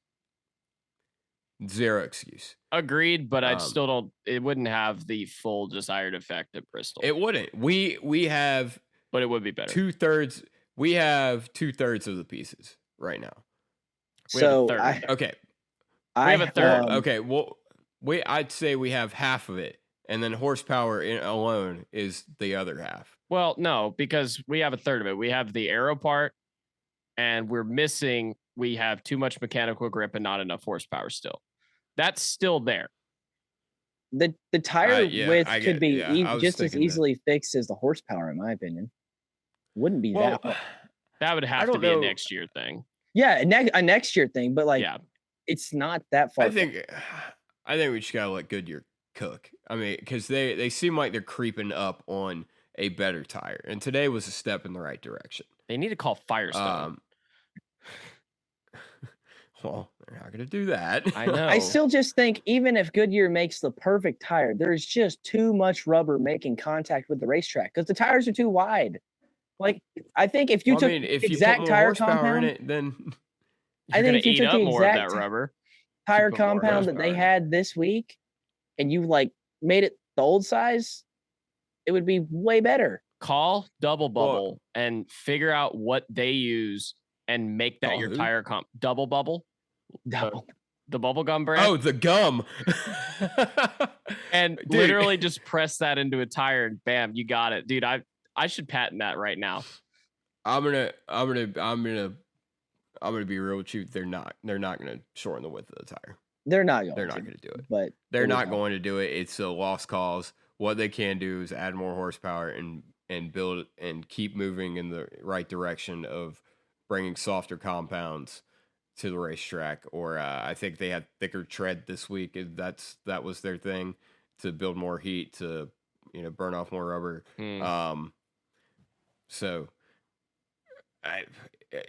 Zero excuse. Agreed, but I still don't. It wouldn't have the full desired effect at Bristol. It wouldn't. We have, but it would be better. 2/3. We have 2/3 of the pieces right now. We have a third. We have a third. Okay. Well, I'd say we have half of it, and then horsepower alone is the other half. Well, no, because we have a third of it. We have the aero part, and we have too much mechanical grip and not enough horsepower still. That's still there. The tire width could be just as easily fixed as the horsepower, in my opinion. Wouldn't be that. That would have to be a next year thing. Yeah, a next year thing, but like, it's not that far. I think we just gotta let Goodyear cook. I mean, because they seem like they're creeping up on a better tire, and today was a step in the right direction. They need to call Firestone. Well, they're not going to do that. I know. I still just think even if Goodyear makes the perfect tire, there's just too much rubber making contact with the racetrack because the tires are too wide. Like, I think if you took the exact tire compound in it, then I think if you took the exact rubber tire compound that they had this week and you like made it the old size, it would be way better. Call Double Bubble and figure out what they use and make that your tire comp. Double Bubble? The bubble gum brand? Oh, the gum. And literally just press that into a tire and bam, you got it. Dude, I should patent that right now. I'm gonna be real with you. They're not gonna shorten the width of the tire. They're not going to do it. But they're not going to do it. It's a lost cause. What they can do is add more horsepower and build and keep moving in the right direction of bringing softer compounds to the racetrack. Or I think they had thicker tread this week. That was their thing, to build more heat, to burn off more rubber. So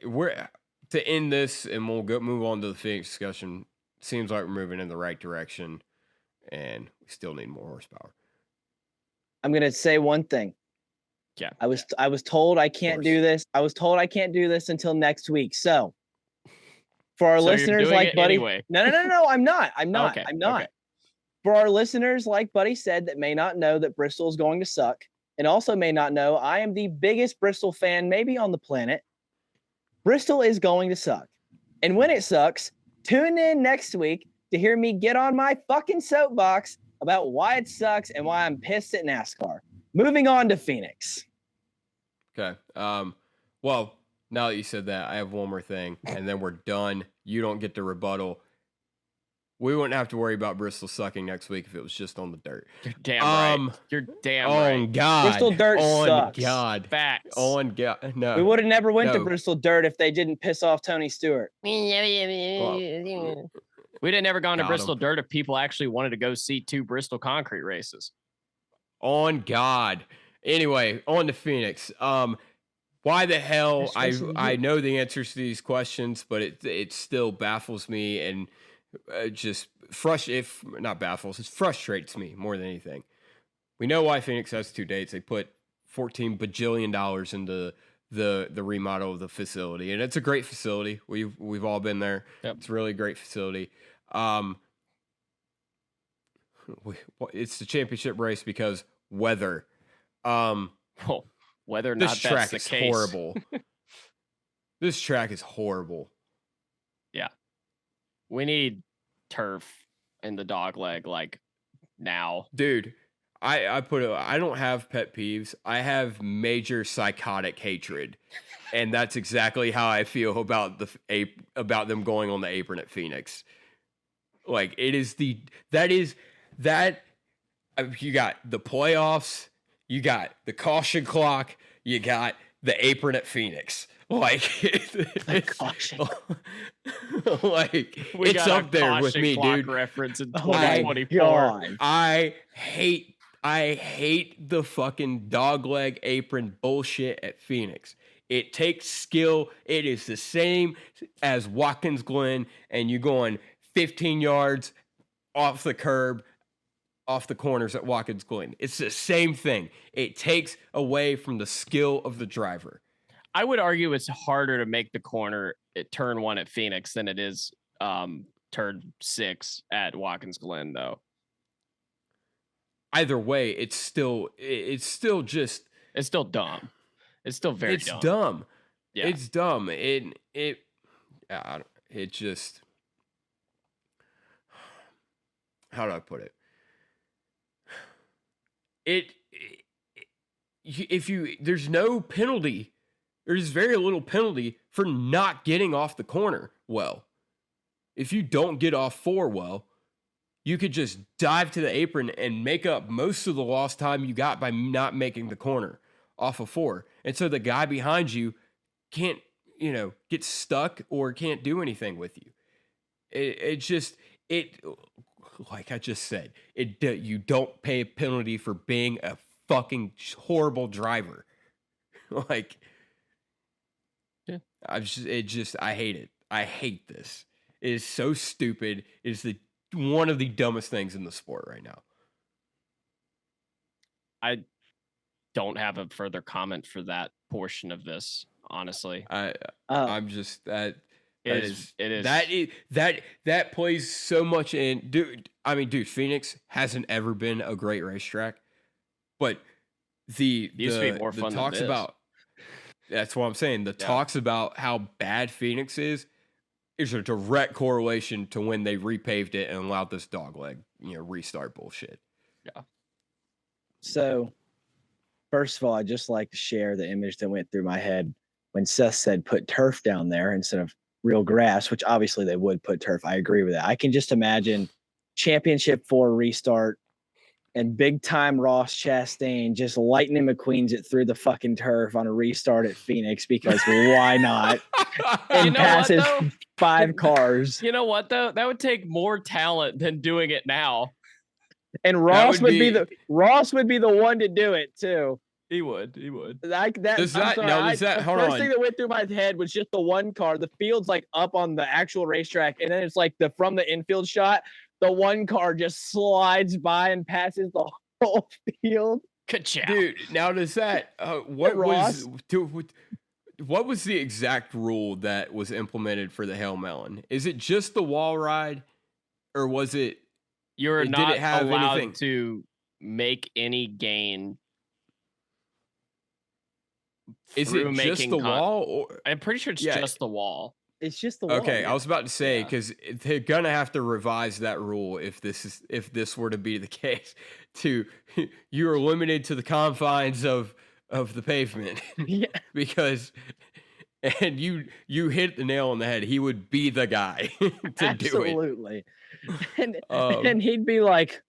we're to end this, and we'll move on to the Phoenix discussion. Seems like we're moving in the right direction, and we still need more horsepower. I'm gonna say one thing. Yeah. I was told I can't do this. I was told I can't do this until next week. So for our listeners like Buddy, anyway. No, I'm not. Okay. I'm not. Okay. For our listeners like Buddy said that may not know that Bristol is going to suck, and also may not know I am the biggest Bristol fan maybe on the planet. Bristol is going to suck. And when it sucks, tune in next week to hear me get on my fucking soapbox about why it sucks and why I'm pissed at NASCAR. Moving on to Phoenix. Okay. Well, now that you said that, I have one more thing, and then we're done. You don't get the rebuttal. We wouldn't have to worry about Bristol sucking next week if it was just on the dirt. You're damn right. You're damn right. On God. Bristol dirt sucks. On God. Facts. On God. No. We would have never went to Bristol dirt if they didn't piss off Tony Stewart. We'd have never gone to Bristol dirt if people actually wanted to go see 2 Bristol concrete races. On God. Anyway, on to Phoenix. Why the hell? I know the answers to these questions, but it still baffles me and just it frustrates me more than anything. We know why Phoenix has 2 dates. They put $14 bajillion into the remodel of the facility, and it's a great facility. We've all been there. Yep. It's a really great facility. It's the championship race because weather. Whether or this not track that's is the case. horrible. This track is horrible. Yeah, we need turf in the dog leg like now, dude. I don't have pet peeves. I have major psychotic hatred, and that's exactly how I feel about them going on the apron at Phoenix. Like you got the playoffs, you got the caution clock, you got the apron at Phoenix. Like, like we it's got up there with me, dude. Reference in 2024. I hate the fucking dogleg apron bullshit at Phoenix. It takes skill. It is the same as Watkins Glen, and you going 15 yards off the curb, off the corners at Watkins Glen. It's the same thing. It takes away from the skill of the driver. I would argue it's harder to make the corner at turn 1 at Phoenix than it is turn 6 at Watkins Glen, though. Either way, it's still dumb. It's still very dumb. It's dumb. Yeah. It's dumb. It just, how do I put it? There's no penalty. There's very little penalty for not getting off the corner well. If you don't get off 4 well, you could just dive to the apron and make up most of the lost time you got by not making the corner off of 4. And so the guy behind you can't, get stuck or can't do anything with you. Like I just said, you don't pay a penalty for being a fucking horrible driver. Like, yeah. I hate it. I hate this. It is so stupid. It is one of the dumbest things in the sport right now. I don't have a further comment for that portion of this, honestly. I'm just that. It is. That plays so much in, dude. I mean, dude, Phoenix hasn't ever been a great racetrack, but the talks about. That's what I'm saying. The talks about how bad Phoenix is a direct correlation to when they repaved it and allowed this dogleg, restart bullshit. Yeah. So, first of all, I'd just like to share the image that went through my head when Seth said put turf down there instead of real grass, which obviously they would put turf. I agree with that. I can just imagine Championship 4 restart and big time Ross Chastain just Lightning McQueen's it through the fucking turf on a restart at Phoenix because why not? And passes 5 cars. You know what though? That would take more talent than doing it now. And Ross would be the one to do it too. He would. Like that. Hold on. The first thing that went through my head was just the one car. The field's like up on the actual racetrack, and then it's like from the infield shot, the one car just slides by and passes the whole field. Ka-chow. Dude, now does that what was the exact rule that was implemented for the Hail Melon? Is it just the wall ride, or was it? You're not allowed to make any gain. Is it just the wall? Or I'm pretty sure it's just the wall. It's just the wall. Okay, I was about to say because they're gonna have to revise that rule if this were to be the case. You are limited to the confines of the pavement. Yeah. Because you hit the nail on the head. He would be the guy to Absolutely. do it. And he'd be like,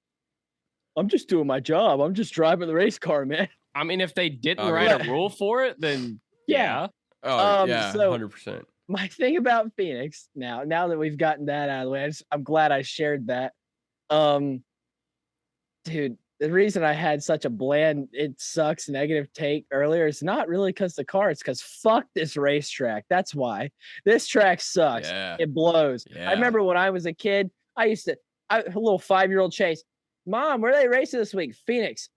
"I'm just doing my job. I'm just driving the race car, man." I mean, if they didn't write a rule for it, then yeah. Oh, yeah, 100%. My thing about Phoenix now that we've gotten that out of the way, I'm glad I shared that. Dude, the reason I had such a bland, it sucks negative take earlier is not really because the car, it's because fuck this racetrack. That's why. This track sucks. Yeah. It blows. Yeah. I remember when I was a kid, a little 5-year-old Chase, Mom, where are they racing this week? Phoenix.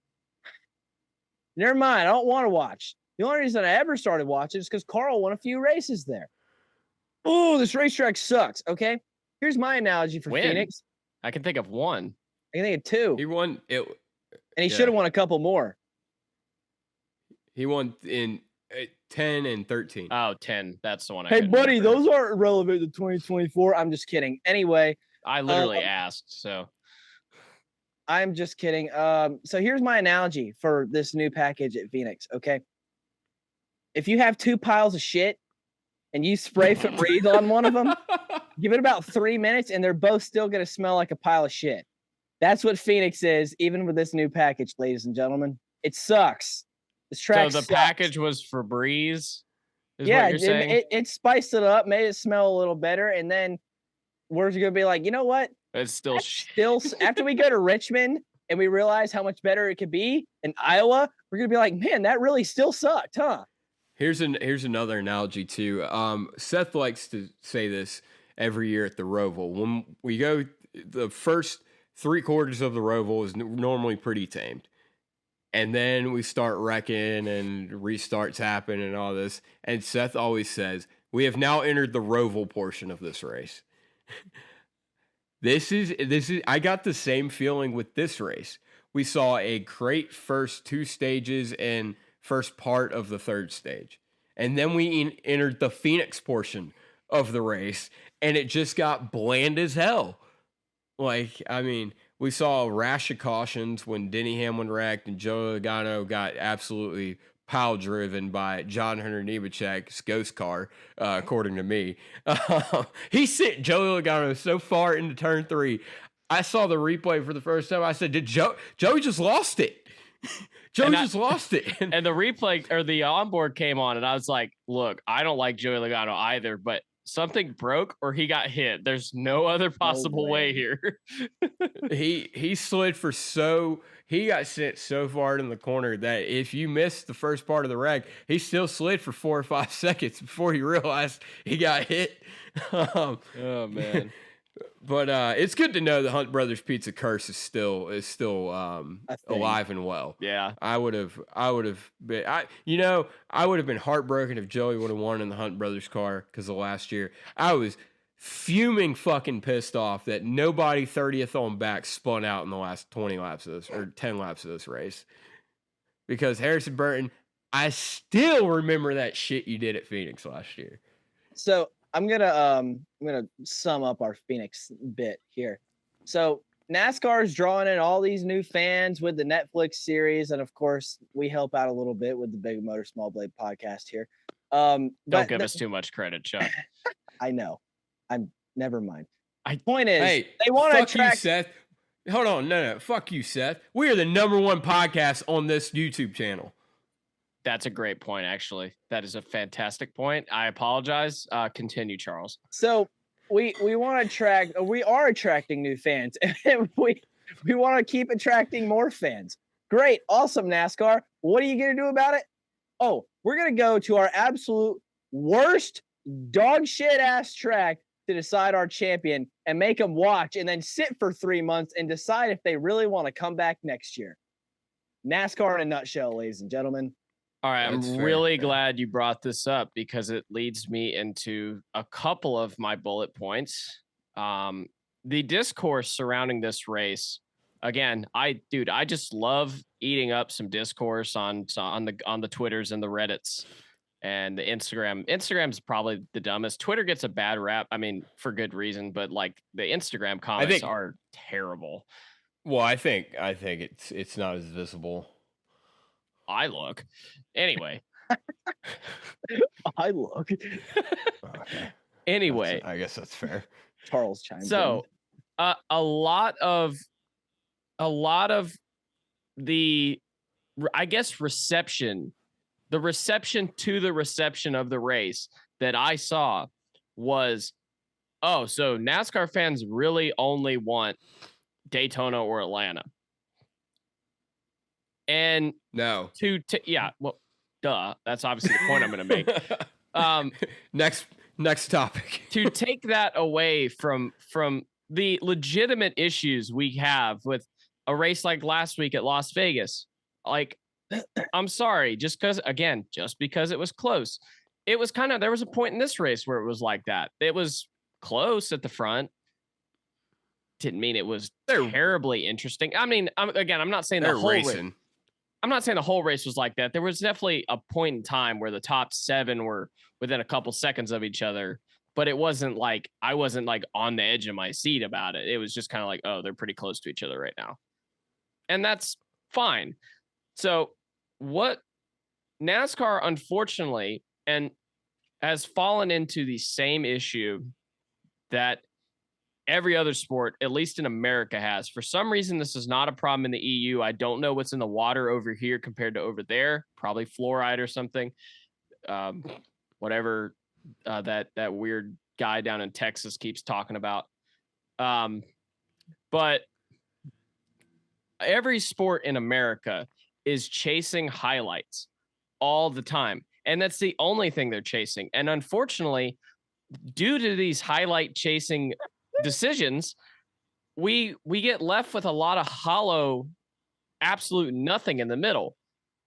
Never mind. I don't want to watch. The only reason I ever started watching is because Carl won a few races there. Oh, this racetrack sucks. Okay. Here's my analogy for Phoenix. I can think of one. I can think of two. He won it. And he should have won a couple more. He won in 10 and 13. Oh, 10. That's the one. Hey, buddy, those aren't relevant to 2024. I'm just kidding. Anyway. I literally asked, so. I'm just kidding. So here's my analogy for this new package at Phoenix, okay? If you have 2 piles of shit and you spray Febreze on one of them, give it about 3 minutes and they're both still going to smell like a pile of shit. That's what Phoenix is, even with this new package, ladies and gentlemen. It sucks. This track So the sucks. package was Febreze? Yeah, it spiced it up, made it smell a little better, and then we're going to be like, you know what? It's still after we go to Richmond and we realize how much better it could be in Iowa, we're going to be like, man, that really still sucked, huh? Here's another analogy too. Seth likes to say this every year at the Roval. When we go, the first 3/4 of the Roval is normally pretty tamed. And then we start wrecking and restarts happen and all this. And Seth always says, we have now entered the Roval portion of this race. This is I got the same feeling with this race. We saw a great first 2 stages and first part of the 3rd stage. And then we entered the Phoenix portion of the race, and it just got bland as hell. Like, I mean, we saw a rash of cautions when Denny Hamlin wrecked and Joey Logano got absolutely pile driven by John Hunter Nemechek's ghost car, according to me. He sent Joey Logano so far into turn 3. I saw the replay for the first time. I said, "Did Joey just lost it?" Joey just lost it. And the replay or the onboard came on, and I was like, "Look, I don't like Joey Logano either, but something broke or he got hit. There's no other possible way here." He slid for he got sent so far in the corner that if you missed the first part of the wreck, he still slid for 4 or 5 seconds before he realized he got hit. Oh man. But it's good to know the Hunt Brothers Pizza curse is still alive and well. Yeah. I would have been heartbroken if Joey would have won in the Hunt Brothers car because of last year. I was fuming fucking pissed off that nobody 30th on back spun out in the last 20 laps of this or 10 laps of this race. Because Harrison Burton, I still remember that shit you did at Phoenix last year. So I'm gonna sum up our Phoenix bit here. So NASCAR is drawing in all these new fans with the Netflix series, and of course, we help out a little bit with the Big Motor Small Blade podcast here. Don't give us too much credit, Chuck. I know. Never mind. Point is, hey, they want to attract. You, Seth. Hold on, no, fuck you, Seth. We are the #1 podcast on this YouTube channel. That's a great point, actually. That is a fantastic point. I apologize. Continue, Charles. So we want to attract. We are attracting new fans, and we want to keep attracting more fans. Great, awesome, NASCAR. What are you gonna do about it? Oh, we're gonna go to our absolute worst dog shit ass track to decide our champion and make them watch and then sit for 3 months and decide if they really want to come back next year. NASCAR in a nutshell, ladies and gentlemen. All right, I'm really glad you brought this up because it leads me into a couple of my bullet points. The discourse surrounding this race. Again, I just love eating up some discourse on the Twitters and the Reddits and the Instagram. Instagram's probably the dumbest. Twitter gets a bad rap. I mean, for good reason, but like the Instagram comments are terrible. Well, I think it's not as visible. I look. Anyway. I look. Okay. Anyway. I guess that's fair. Charles chimes in. A lot of the, I guess, reception to the reception of the race that I saw was, oh, so NASCAR fans really only want Daytona or Atlanta. And no, yeah, well, duh. That's obviously the point I'm going to make. Next topic. To take that away from the legitimate issues we have with a race like last week at Las Vegas, like I'm sorry, just because it was close. It was there was a point in this race where it was like that. It was close at the front. Didn't mean it was terribly interesting. I mean, I'm not saying the whole race. I'm not saying the whole race was like that. There was definitely a point in time where the top 7 were within a couple seconds of each other, but it wasn't like I wasn't like on the edge of my seat about it. It was just kind of like, oh, they're pretty close to each other right now. And that's fine. So what NASCAR, unfortunately, and has fallen into the same issue that every other sport, at least in America, has. For some reason, this is not a problem in the EU. I don't know what's in the water over here compared to over there. Probably fluoride or something. Whatever that weird guy down in Texas keeps talking about. But every sport in America is chasing highlights all the time. And that's the only thing they're chasing. And unfortunately, due to these highlight chasing decisions, we get left with a lot of hollow, absolute nothing in the middle.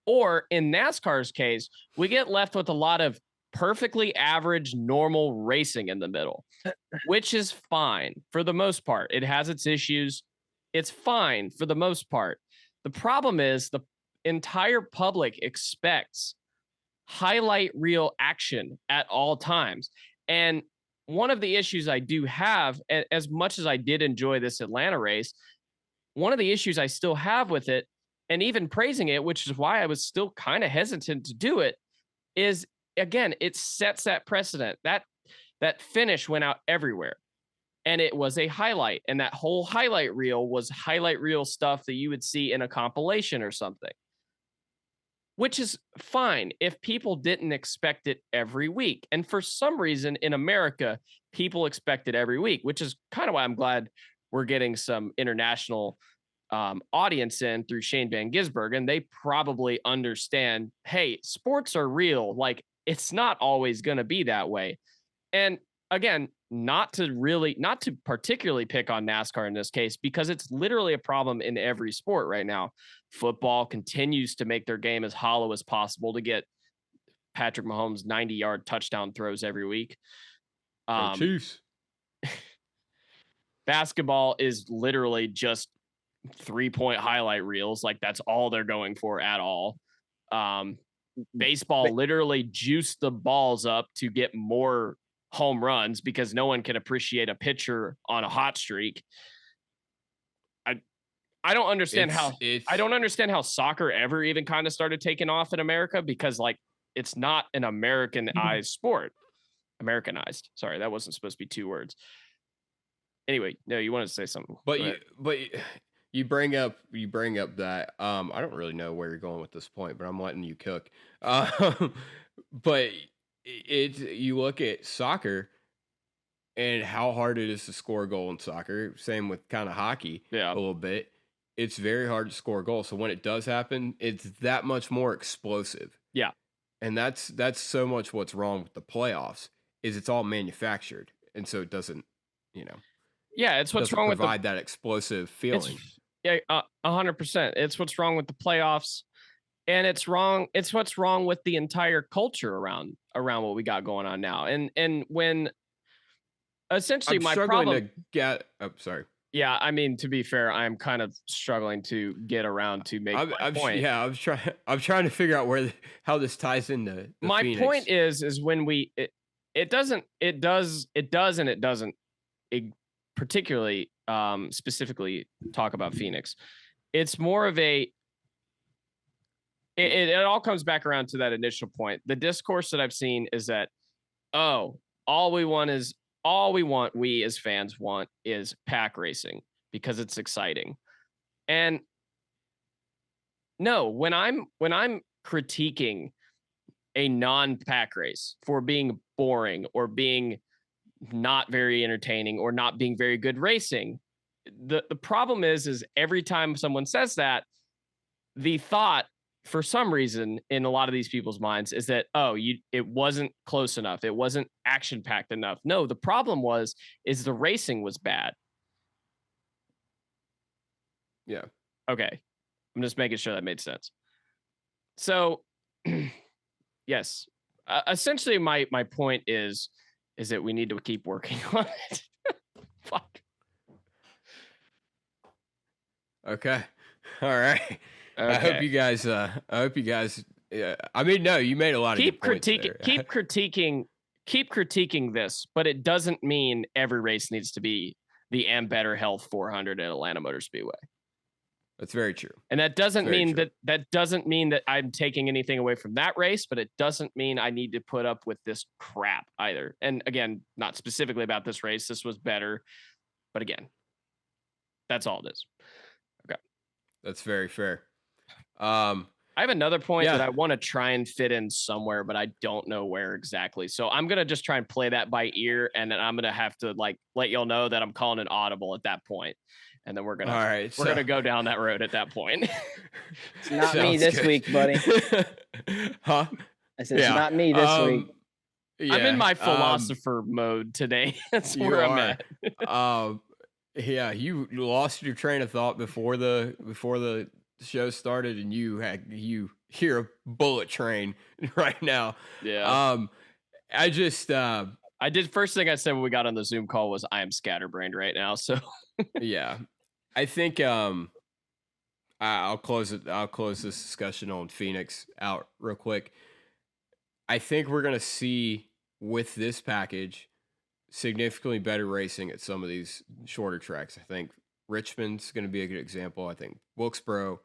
Or in NASCAR's case, we get left with a lot of perfectly average, normal racing in the middle, which is fine for the most part. It has its issues. It's fine for the most part. The problem is the entire public expects highlight reel action at all times. And one of the issues I do have, as much as I did enjoy this Atlanta race, one of the issues I still have with it, and even praising it, which is why I was still kind of hesitant to do it, is, again, it sets that precedent. That finish went out everywhere. And it was a highlight. And that whole highlight reel was highlight reel stuff that you would see in a compilation or something, which is fine if people didn't expect it every week. And for some reason in America, people expect it every week, which is kind of why I'm glad we're getting some international audience in through Shane Van Gisbergen. They probably understand, hey, sports are real. Like, it's not always going to be that way. And again, not to particularly pick on NASCAR in this case, because it's literally a problem in every sport right now. Football continues to make their game as hollow as possible to get Patrick Mahomes 90-yard touchdown throws every week. Chiefs. Basketball is literally just 3-point highlight reels. Like, that's all they're going for at all. Baseball literally juiced the balls up to get more home runs because no one can appreciate a pitcher on a hot streak. I don't understand how soccer ever even kind of started taking off in America, because like, it's not an Americanized sport. Americanized. Sorry, that wasn't supposed to be 2 words. Anyway, no, you wanted to say something. But you bring up that I don't really know where you're going with this point, but I'm letting you cook. But you look at soccer and how hard it is to score a goal in soccer. Same with kind of hockey, a little bit. It's very hard to score a goal. So when it does happen, it's that much more explosive. Yeah. And that's so much what's wrong with the playoffs, is it's all manufactured. And so it doesn't, yeah, it's what's wrong with provide that explosive feeling. 100%. It's what's wrong with the playoffs. And it's what's wrong with the entire culture around what we got going on now. And when essentially my problem sorry. Yeah, I mean, to be fair, I'm kind of struggling to get around to make my point. Yeah, I'm trying to figure out how this ties into my Phoenix. Point is when it doesn't particularly specifically talk about Phoenix. It's more of it all comes back around to that initial point. The discourse that I've seen is that, we as fans want is pack racing because it's exciting. And no, when I'm critiquing a non-pack race for being boring or being not very entertaining or not being very good racing, the problem is every time someone says that, the thought for some reason in a lot of these people's minds is that, it wasn't close enough. It wasn't action packed enough. No, the problem is the racing was bad. Yeah. Okay. I'm just making sure that made sense. So, yes, essentially my point is that we need to keep working on it. Fuck. Okay. All right. Okay. I hope you guys. I mean, no, you made a lot of good points there. Keep critiquing this, but it doesn't mean every race needs to be the Am Better Health 400 at Atlanta Motor Speedway. That's very true. And that doesn't mean that I'm taking anything away from that race, but it doesn't mean I need to put up with this crap either. And again, not specifically about this race. This was better. But again, that's all it is. Okay. That's very fair. I have another point that I want to try and fit in somewhere, but I don't know where exactly. So I'm going to just try and play that by ear. And then I'm going to have to let y'all know that I'm calling an audible at that point. And then we're gonna go down that road at that point. It's not me this week, buddy. Huh? I said it's not me this week. Yeah, I'm in my philosopher mode today. That's where I'm at. Yeah, you lost your train of thought before the show started, and you hear a bullet train right now. Yeah. I did. First thing I said when we got on the Zoom call was I am scatterbrained right now. So yeah. I think I'll close this discussion on Phoenix out real quick. I think we're gonna see with this package significantly better racing at some of these shorter tracks. I think Richmond's gonna be a good example. I think Wilkesboro,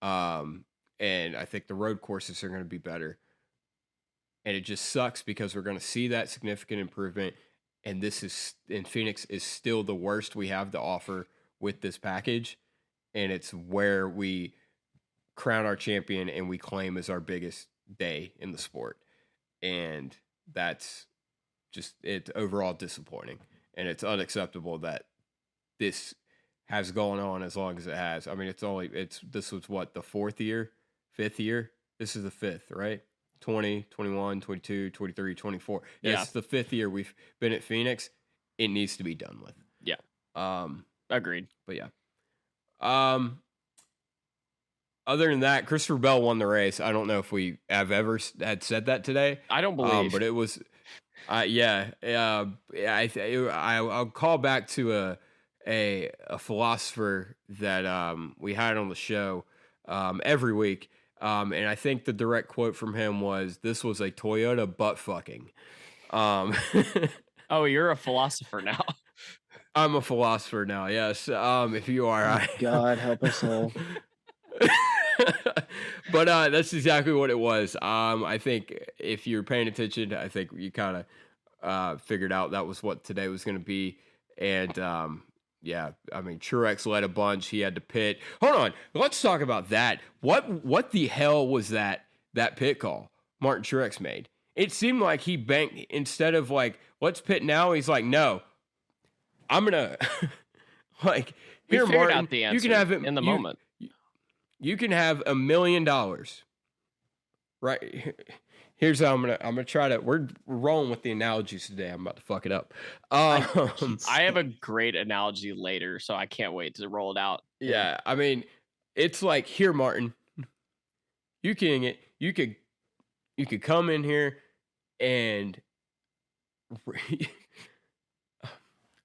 and I think the road courses are gonna be better. And it just sucks because we're gonna see that significant improvement, and Phoenix is still the worst we have to offer with this package, and it's where we crown our champion and we claim as our biggest day in the sport, and that's just it's overall disappointing, and it's unacceptable that this has gone on as long as it has. I mean, this was what, the fifth year? This is the fifth, right? 20, 21, 22, 23, 24. Yeah, it's the fifth year we've been at Phoenix. It needs to be done with. Yeah. Agreed. But yeah. Other than that, Christopher Bell won the race. I don't know if we have ever had said that today. I don't believe. But it was, I'll call back to a philosopher that we had on the show every week. And I think the direct quote from him was, "This was a Toyota butt fucking." Oh, you're a philosopher now. I'm a philosopher now. Yes. If you are, God help us all. But that's exactly what it was. I think if you're paying attention, I think you kind of figured out that was what today was going to be. And yeah, I mean, Truex led a bunch. He had to pit. Hold on, let's talk about that. What the hell was that pit call Martin Truex made? It seemed like he banked, instead of let's pit now. He's like, no, I'm gonna here, Martin. Out the answer you can have it in the moment. You can have $1 million, right? Here's how I'm gonna try to. We're rolling with the analogies today. I'm about to fuck it up. I have a great analogy later, so I can't wait to roll it out. Yeah, I mean, it's like, here, Martin, you could come in here and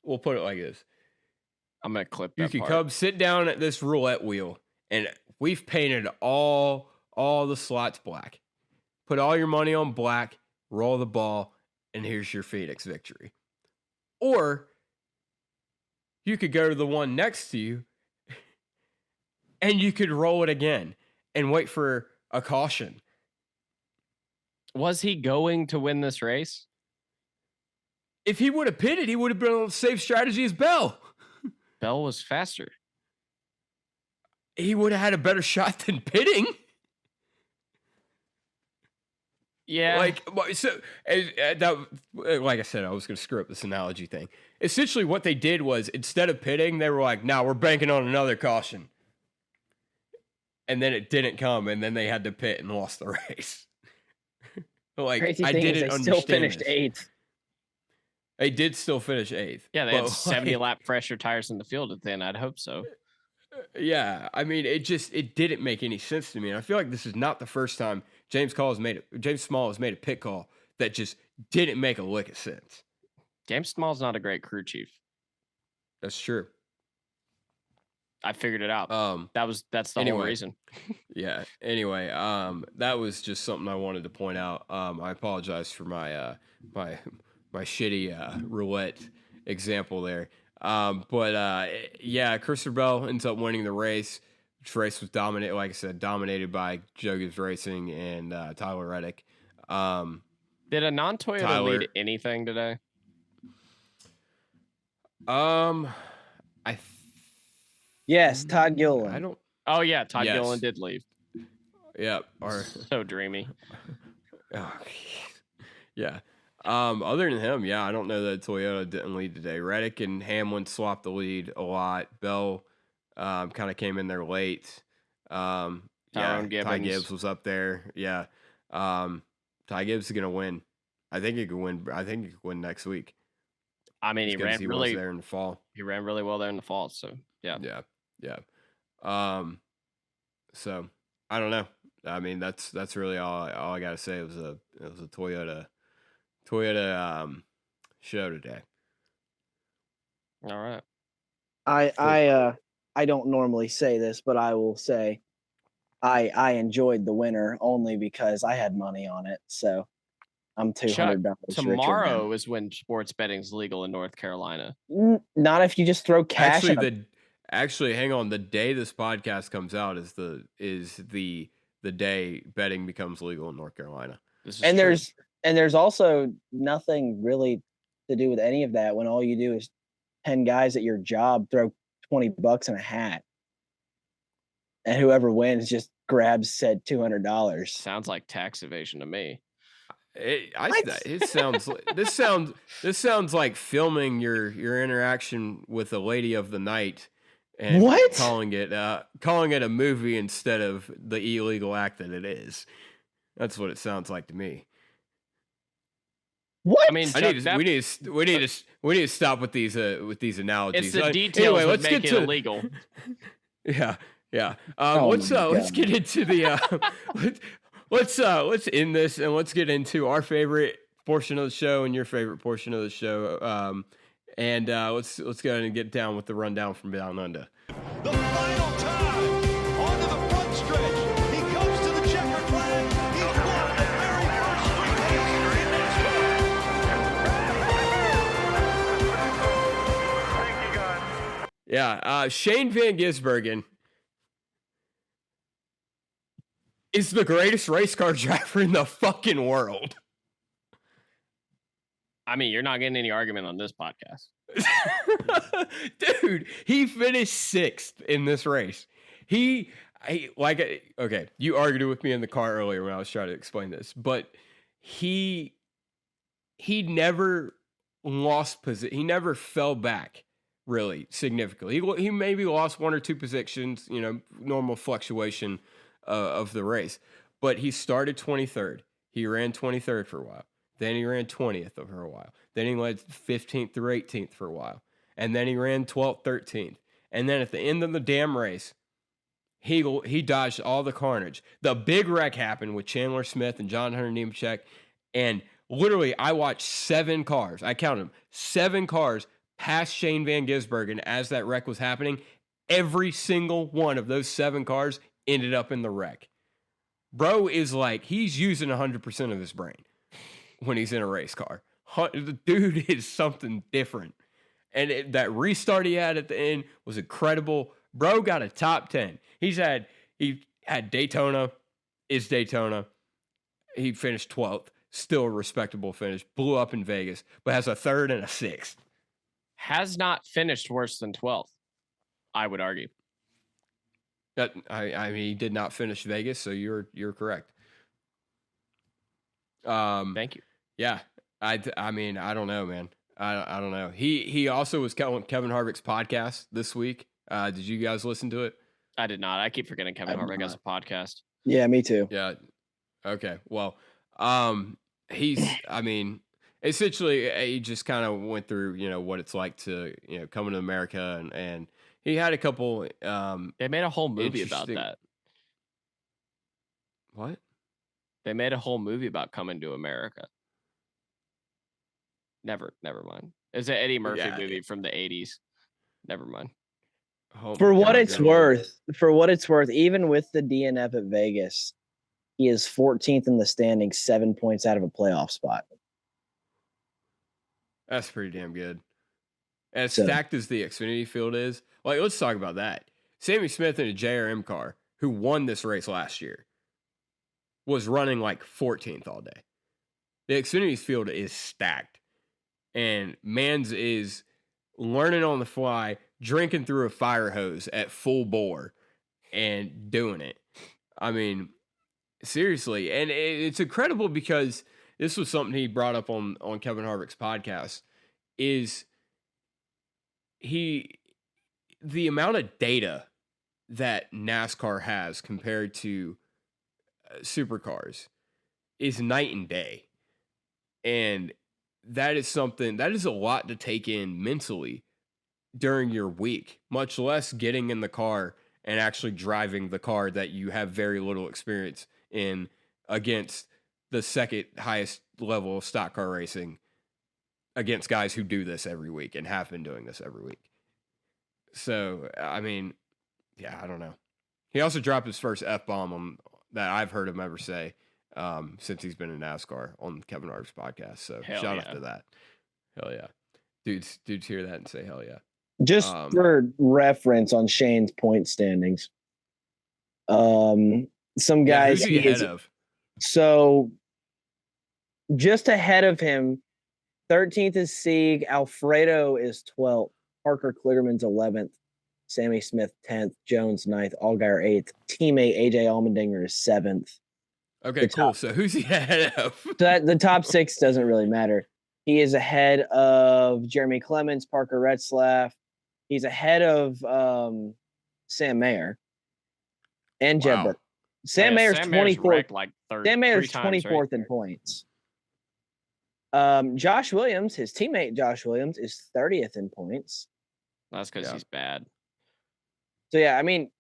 we'll put it like this. I'm gonna clip that. You could come sit down at this roulette wheel, and we've painted all the slots black. Put all your money on black, roll the ball, and here's your Phoenix victory. Or you could go to the one next to you and you could roll it again and wait for a caution. Was he going to win this race? If he would have pitted, he would have been on the same strategy as Bell. Bell was faster. He would have had a better shot than pitting. Yeah. Like I said, I was going to screw up this analogy thing. Essentially, what they did was, instead of pitting, they were like, "No, we're banking on another caution." And then it didn't come, and then they had to pit and lost the race. Crazy thing is they still finished 8th. They did still finish 8th. Yeah, they had 70 lap fresher tires in the field at the end. I'd hope so. Yeah, I mean, it didn't make any sense to me. And I feel like this is not the first time James Small has made a pit call that just didn't make a lick of sense. James Small's not a great crew chief. That's true. I figured it out. That's the whole reason. Yeah. Anyway, that was just something I wanted to point out. I apologize for my my shitty roulette example there. Yeah, Christopher Bell ends up winning the race. Which race was dominated by Joe Gibbs Racing and Tyler Reddick. Did a non-Toyota lead anything today? Yes, Todd Gilliland. Oh yeah, Todd Gilliland did leave. Yeah. So dreamy. Yeah. Other than him, I don't know that Toyota didn't lead today. Reddick and Hamlin swapped the lead a lot. Bell kind of came in there late. Ty Gibbs was up there. Yeah. Ty Gibbs is gonna win. I think he could win. I think he could win next week. I mean, he ran really there in the fall. He ran really well there in the fall. So yeah. So I don't know. I mean, that's really all I gotta say. It was a Toyota show today. All right. I don't normally say this, but I will say I enjoyed the winner only because I had money on it. So I'm $200. Tomorrow is when sports betting is legal in North Carolina. Not if you just throw cash. Actually, hang on. The day this podcast comes out is the day betting becomes legal in North Carolina. There's also nothing really to do with any of that when all you do is 10 guys at your job throw $20 in a hat, and whoever wins just grabs said $200. Sounds like tax evasion to me. This sounds like filming your interaction with a lady of the night and calling it a movie instead of the illegal act that it is. That's what it sounds like to me. What? I mean, we need to stop with these analogies. It's the details that make it illegal. Yeah. Let's get into the let's end this and let's get into our favorite portion of the show and your favorite portion of the show. Let's go ahead and get down with the rundown from Down Under. The final time onto the front stretch. He comes to the checker flag. He won the very first race in NASCAR. Thank you, guys. Yeah, Shane Van Gisbergen is the greatest race car driver in the fucking world. I mean, you're not getting any argument on this podcast. Dude, he finished 6th in this race. Okay, you argued with me in the car earlier when I was trying to explain this, but he never lost position. He never fell back really significantly. He maybe lost 1 or 2 positions, normal fluctuation of the race, but he started 23rd. He ran 23rd for a while. Then he ran 20th for a while. Then he led 15th through 18th for a while. And then he ran 12th, 13th. And then at the end of the damn race, he dodged all the carnage. The big wreck happened with Chandler Smith and John Hunter Nemechek. And literally, I watched 7 cars. I counted them. 7 cars past Shane Van Gisbergen as that wreck was happening. Every single one of those 7 cars ended up in the wreck. Bro is like, he's using 100% of his brain when he's in a race car. The dude is something different. And that restart he had at the end was incredible. Bro got a top 10. He had Daytona, Daytona. He finished 12th. Still a respectable finish. Blew up in Vegas, but has a 3rd and a 6th. Has not finished worse than 12th, I would argue. I mean, he did not finish Vegas, so you're correct. Thank you. Yeah, I mean, I don't know, man. I don't know. He also was on Kevin Harvick's podcast this week. Did you guys listen to it? I did not. I keep forgetting Kevin Harvick has a podcast. Yeah, me too. Yeah. Okay. Well, I mean, essentially he just kind of went through, what it's like to, come to America and He had a couple. They made a whole movie about that. What? They made a whole movie about coming to America. Never mind. It's an Eddie Murphy movie from the 80s. Never mind. For what it's worth, even with the DNF at Vegas, he is 14th in the standings, 7 points out of a playoff spot. That's pretty damn good. As stacked as the Xfinity field is, like, let's talk about that. Sammy Smith in a JRM car, who won this race last year, was running like 14th all day. The Xfinity field is stacked. And Mans is learning on the fly, drinking through a fire hose at full bore and doing it. I mean, seriously. And it's incredible because this was something he brought up on Kevin Harvick's podcast, is the amount of data that NASCAR has compared to supercars is night and day. And that is a lot to take in mentally during your week, much less getting in the car and actually driving the car that you have very little experience in against the second highest level of stock car racing, against guys who do this every week and have been doing this every week. So, I mean, yeah, I don't know. He also dropped his first F-bomb that I've heard him ever say since he's been in NASCAR on Kevin Harvick's podcast. So shout out to that. Hell yeah. Dudes hear that and say hell yeah. Just for reference on Shane's point standings. Some guys who's he ahead of? So just ahead of him, 13th is Sieg, Alfredo is 12th, Parker Kligerman's 11th, Sammy Smith 10th, Jones 9th, Allgaier 8th, teammate AJ Allmendinger is 7th. Okay, cool. So who's he ahead of? The top 6 doesn't really matter. He is ahead of Jeremy Clements, Parker Retzlaff. He's ahead of Sam Mayer and Jeb Burke. Sam Mayer's 24th. Sam Mayer's 24th in points. Josh Williams, his teammate Josh Williams, is 30th in points. That's because he's bad. So yeah, I mean,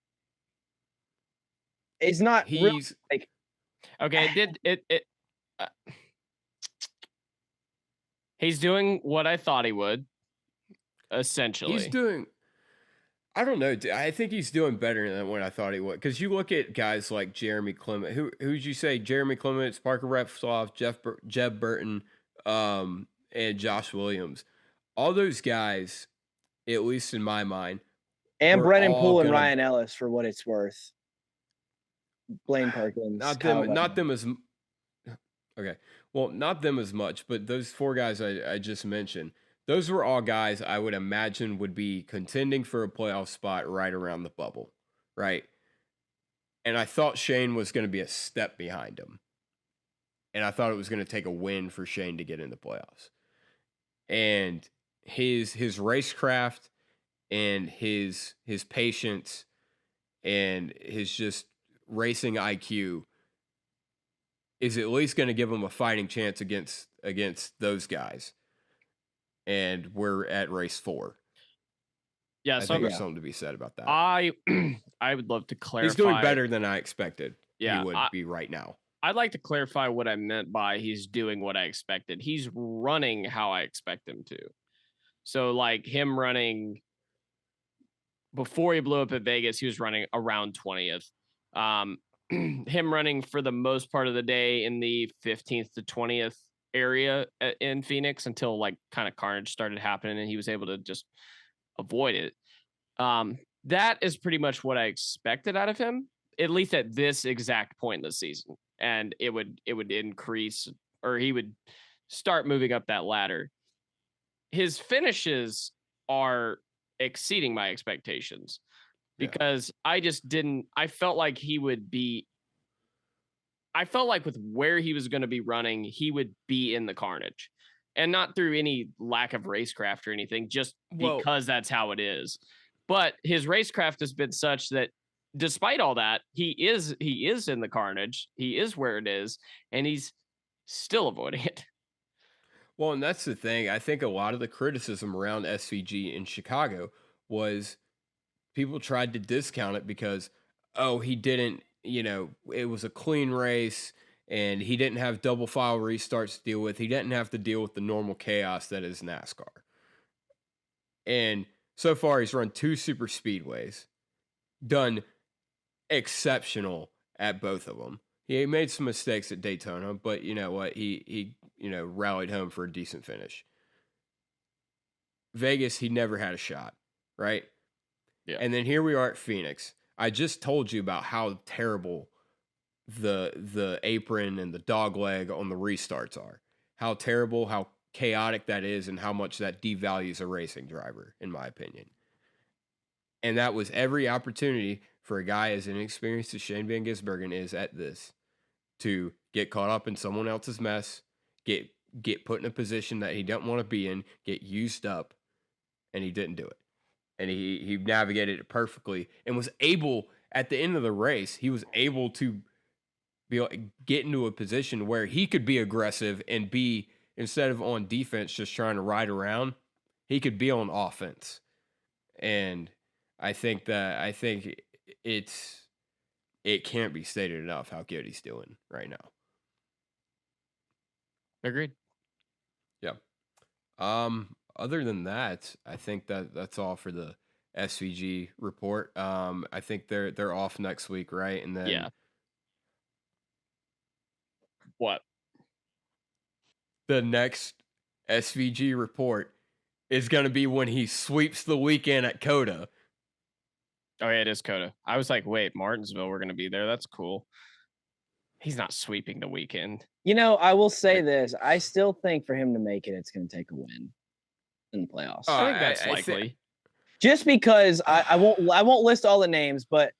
it's not. He's like okay. He's doing what I thought he would. Essentially, he's doing. I don't know. I think he's doing better than what I thought he would. Because you look at guys like Jeremy Clement. Who'd you say? Jeremy Clements, Parker Retzlaff, Jeb Burton, and Josh Williams. All those guys, at least in my mind, and Brennan Poole and Ryan Ellis, for what it's worth. Blaine Perkins. Not them as. Okay, well, not them as much, but those 4 guys I just mentioned. Those were all guys I would imagine would be contending for a playoff spot right around the bubble, right? And I thought Shane was going to be a step behind him. And I thought it was going to take a win for Shane to get in the playoffs. And his racecraft and his patience and his just racing IQ is at least going to give him a fighting chance against those guys. And we're at race 4. Yeah, I think there's something to be said about that. I would love to clarify. He's doing better than I expected. Yeah, he would be right now. I'd like to clarify what I meant by he's doing what I expected. He's running how I expect him to. So, like him running before he blew up at Vegas, he was running around 20th. Him running for the most part of the day in the 15th to 20th area in Phoenix until like kind of carnage started happening and he was able to just avoid it. That is pretty much what I expected out of him, at least at this exact point in the season. And it would increase, or he would start moving up that ladder. His finishes are exceeding my expectations because I felt like with where he was going to be running, he would be in the carnage, and not through any lack of racecraft or anything, just because that's how it is. But his racecraft has been such that despite all that, he is in the carnage. He is where it is, and he's still avoiding it. Well, and that's the thing. I think a lot of the criticism around SVG in Chicago was people tried to discount it because, oh, he didn't, it was a clean race and he didn't have double file restarts to deal with. He didn't have to deal with the normal chaos that is NASCAR. And so far, he's run 2 super speedways, done exceptional at both of them. He made some mistakes at Daytona, but you know what? He rallied home for a decent finish. Vegas, he never had a shot, right? Yeah. And then here we are at Phoenix. I just told you about how terrible the apron and the dog leg on the restarts are. How terrible, how chaotic that is, and how much that devalues a racing driver, in my opinion. And that was every opportunity for a guy as inexperienced as Shane Van Gisbergen is at this to get caught up in someone else's mess, get put in a position that he doesn't want to be in, get used up, and he didn't do it. And he navigated it perfectly and was able, at the end of the race, he was able to get into a position where he could be aggressive and be, instead of on defense just trying to ride around, he could be on offense. And I think it can't be stated enough how good he's doing right now. Agreed. Yeah. Other than that, I think that's all for the SVG report. I think they're off next week, right? And then yeah. What? The next SVG report is going to be when he sweeps the weekend at COTA. Oh yeah, it is COTA. I was like, wait, Martinsville, we're going to be there. That's cool. He's not sweeping the weekend. I will say this. I still think for him to make it, it's going to take a win in the playoffs. I think that's likely. Just because I won't list all the names, but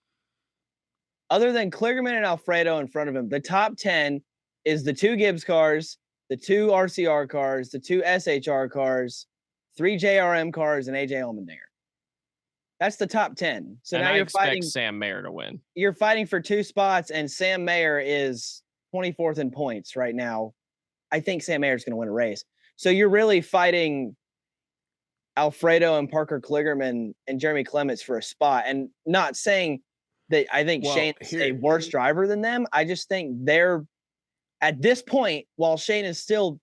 other than Kligerman and Alfredo in front of him, the top 10 is the 2 Gibbs cars, the 2 RCR cars, the 2 SHR cars, 3 JRM cars, and AJ Allmendinger. That's the top 10. So and now I you're expect fighting Sam Mayer to win. You're fighting for 2 spots, and Sam Mayer is 24th in points right now. I think Sam Mayer is going to win a race. So you're really fighting Alfredo and Parker Kligerman and Jeremy Clements for a spot. And not saying that I think Shane's a worse driver than them. I just think they're, at this point, while Shane is still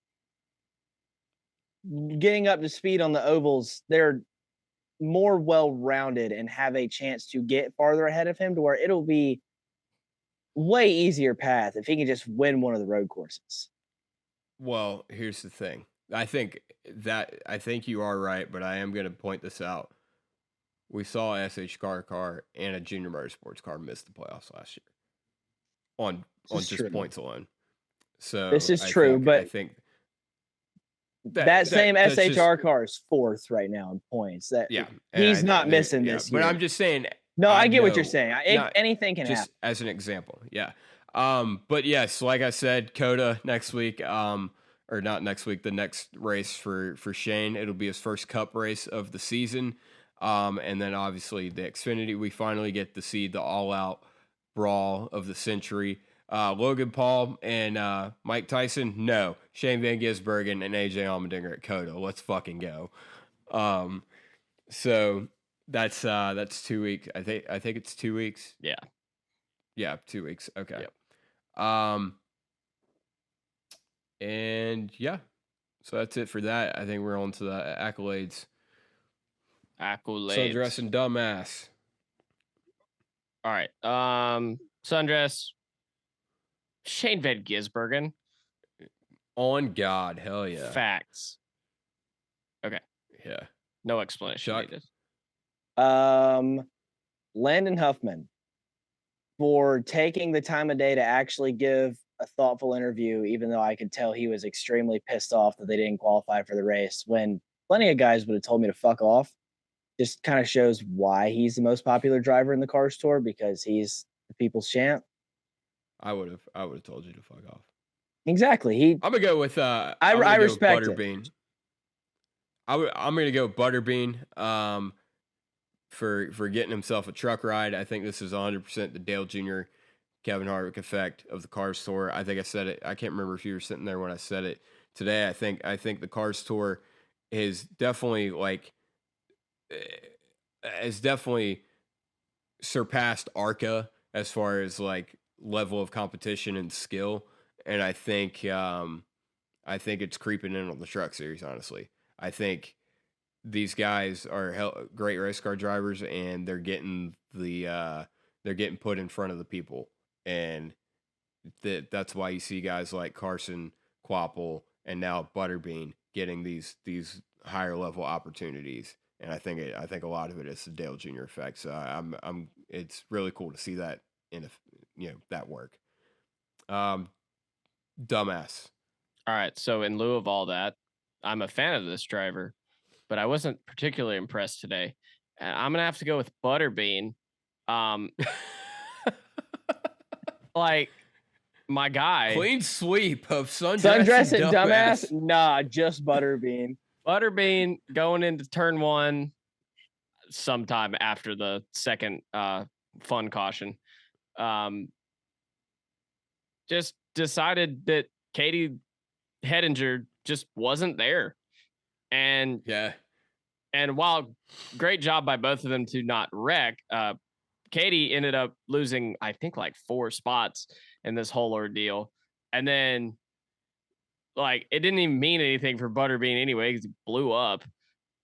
getting up to speed on the ovals, they're more well-rounded and have a chance to get farther ahead of him, to where it'll be way easier path if he can just win one of the road courses. Well, here's the thing. I think you are right, but I am going to point this out. We saw a SHR car and a junior motorsports car miss the playoffs last year on just points alone. So this is true, but I think that same SHR car is 4th right now in points. He's not missing this year. But I'm just saying. No, I get what you're saying. Anything can happen. As an example, yeah. But yes, like I said, COTA next week. Or not next week. The next race for Shane. It'll be his first Cup race of the season. And then obviously the Xfinity. We finally get to see the all-out brawl of the century. Logan Paul and Mike Tyson, no. Shane Van Gisbergen and AJ Allmendinger at COTA. Let's fucking go. So that's 2 weeks. I think it's 2 weeks. Yeah. Yeah, 2 weeks. Okay. Yep. And yeah. So that's it for that. I think we're on to the accolades. Sundress and dumbass. All right. Sundress. Shane Van Gisbergen. On God, hell yeah. Facts. Okay. Yeah. No explanation needed. Landon Huffman, for taking the time of day to actually give a thoughtful interview, even though I could tell he was extremely pissed off that they didn't qualify for the race, when plenty of guys would have told me to fuck off. Just kind of shows why he's the most popular driver in the Cars Tour, because he's the people's champ. I would have told you to fuck off. Exactly. I'm gonna go with I respect Butterbean. I'm gonna go Butterbean. For getting himself a truck ride. I think this is 100% the Dale Jr. Kevin Harvick effect of the Cars Tour. I think I said it. I can't remember if you were sitting there when I said it today. I think the Cars Tour is definitely surpassed ARCA as far as like level of competition and skill, and I think it's creeping in on the Truck Series. Honestly, I think these guys are great race car drivers, and they're getting put in front of the people, and that's why you see guys like Carson, Quapple, and now Butterbean getting these higher level opportunities. And I think a lot of it is the Dale Jr. effect. So it's really cool to see that that work. Dumbass. All right. So in lieu of all that, I'm a fan of this driver, but I wasn't particularly impressed today. I'm gonna have to go with Butterbean. Like my guy. Clean sweep of sundress and dumbass. Nah, just Butterbean. Butterbean going into turn 1 sometime after the second fun caution. Just decided that Katie Hedinger just wasn't there. And while great job by both of them to not wreck, Katie ended up losing, I think, like 4 spots in this whole ordeal. And then like it didn't even mean anything for Butterbean anyway, because he blew up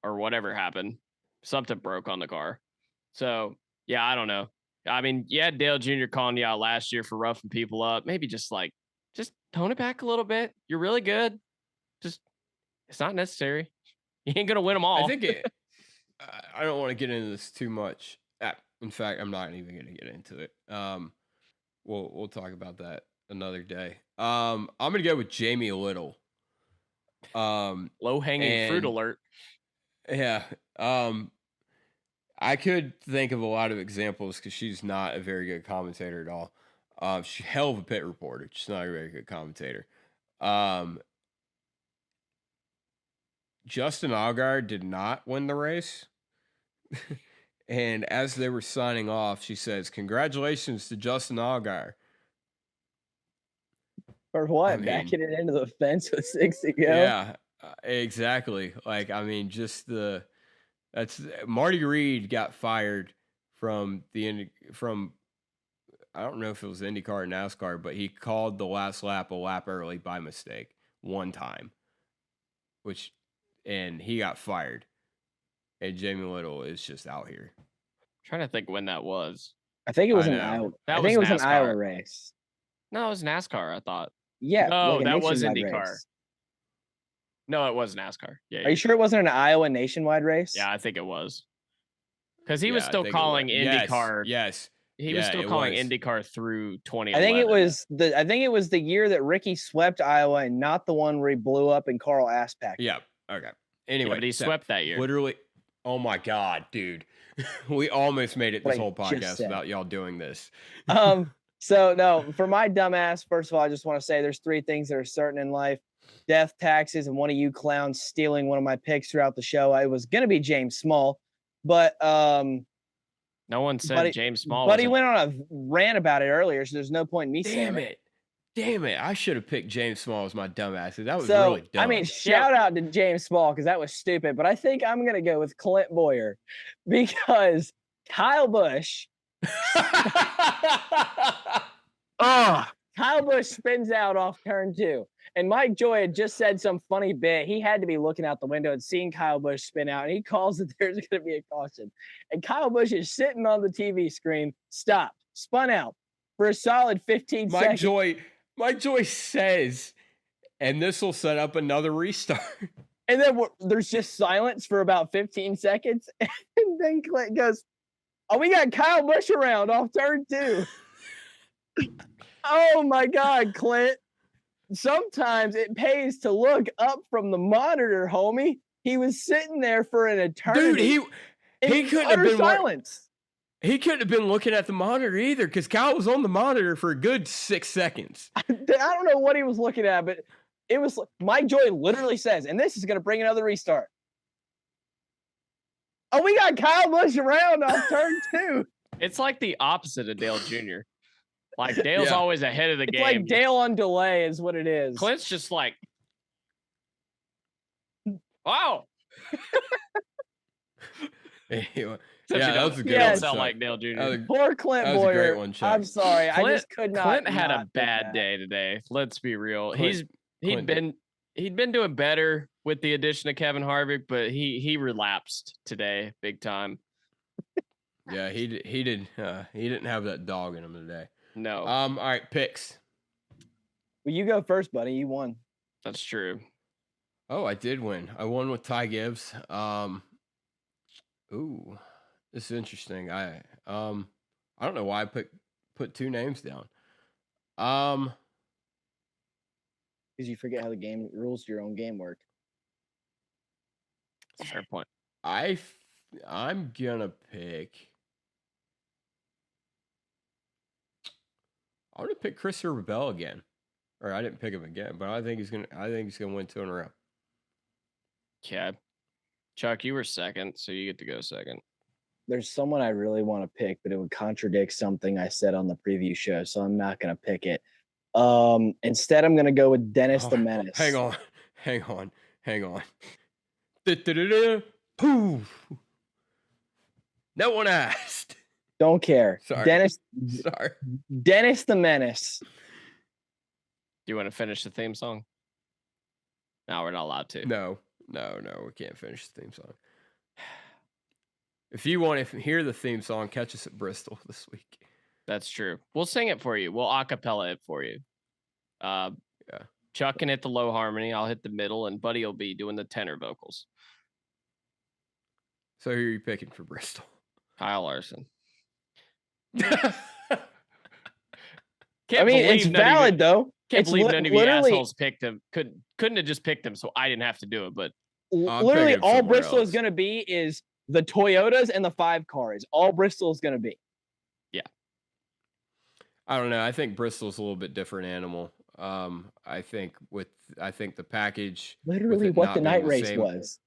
or whatever happened. Something broke on the car. So yeah, I don't know. I mean, you had Dale Jr. calling you out last year for roughing people up. Maybe just tone it back a little bit. You're really good. Just, it's not necessary. You ain't gonna win them all. I think I don't want to get into this too much. In fact, I'm not even gonna get into it. We'll talk about that another day. I'm gonna go with Jamie Little. Low hanging fruit alert. Yeah. I could think of a lot of examples because she's not a very good commentator at all. She's hell of a pit reporter. She's not a very good commentator. Justin Allgaier did not win the race. And as they were signing off, she says, "Congratulations to Justin Allgaier." For what? I mean, backing it into the fence with 6 to go? Yeah, exactly. Like, I mean, that's Marty Reed got fired from I don't know if it was IndyCar or NASCAR, but he called the last lap a lap early by mistake one time, and he got fired. And Jamie Little is just out here. I'm trying to think when that was. I think it was an Iowa. I think it was an Iowa race. No, it was NASCAR, I thought. Yeah. No, like that was IndyCar. Race. No, it was NASCAR. Yeah. Are you sure it wasn't an Iowa nationwide race? Yeah, I think it was. Because he was still calling IndyCar. Yes. He was still calling IndyCar through 2011. I think it was the year that Ricky swept Iowa and not the one where he blew up and Carl Aspac. Yeah. Okay. Anyway, but he swept that year. Literally. Oh my God, dude. We almost made it this whole podcast without y'all doing this. So no, for my dumbass, first of all, I just want to say there's 3 things that are certain in life: death, taxes, and one of you clowns stealing one of my picks throughout the show. I was gonna be James Small, but no one said James Small. But he went on a rant about it earlier, so there's no point in me saying it. Damn it. I should have picked James Small as my dumbass. That was really dumb. I mean, shout out to James Small because that was stupid. But I think I'm going to go with Clint Boyer because Kyle Busch. Kyle Busch spins out off turn 2. And Mike Joy had just said some funny bit. He had to be looking out the window and seeing Kyle Busch spin out. And he calls that there's going to be a caution. And Kyle Busch is sitting on the TV screen, stopped, spun out for a solid 15 seconds. Mike Joy says, and this will set up another restart. And then there's just silence for about 15 seconds. And then Clint goes, "Oh, we got Kyle Busch around off turn 2. Oh my God, Clint. Sometimes it pays to look up from the monitor, homie. He was sitting there for an eternity. Dude, he couldn't have been silence. He couldn't have been looking at the monitor either because Kyle was on the monitor for a good 6 seconds. I don't know what he was looking at, but it was Mike Joy literally says, and this is going to bring another restart. "Oh, we got Kyle Busch around on turn 2. It's like the opposite of Dale Jr. Like Dale's always ahead of the game. It's like Dale on delay is what it is. Clint's just like, wow. Yeah, Except that was a good Yes. one. sound Chuck. like Dale Jr. That was Poor Clint that was a great Boyer. one, Chuck. I'm sorry. I just could not. Clint had a not pick bad that. day today. Let's be real. Clint He'd been doing better with the addition of Kevin Harvick, but he relapsed today big time. Yeah, he didn't have that dog in him today. No. All right, picks. Well, you go first, buddy. You won. That's true. Oh, I did win. I won with Ty Gibbs. Ooh, this is interesting. I don't know why I put two names down. Because you forget how the game rules to your own game work. Fair point. I'm gonna pick. I'm gonna pick Christopher Bell again. Or I didn't pick him again, but I think he's gonna win 2 in a row. Yeah. Chuck, you were second, so you get to go second. There's someone I really want to pick, but it would contradict something I said on the preview show, so I'm not going to pick it. Instead, I'm going to go with Dennis the Menace. Hang on. Poof. No one asked. Don't care. Sorry. Dennis the Menace. Do you want to finish the theme song? No, we're not allowed to. No, we can't finish the theme song. If you want to hear the theme song, catch us at Bristol this week. That's true. We'll sing it for you. We'll acapella it for you. Yeah. Chuck can hit the low harmony. I'll hit the middle, and Buddy will be doing the tenor vocals. So who are you picking for Bristol? Kyle Larson. I mean, it's valid though. Can't believe none of you assholes picked him. Couldn't have just picked him, so I didn't have to do it. But literally, all Bristol is going to be is the Toyotas and the 5 cars. All Bristol is going to be. Yeah. I don't know. I think Bristol's a little bit different animal. I think the package. Literally, what the night race was.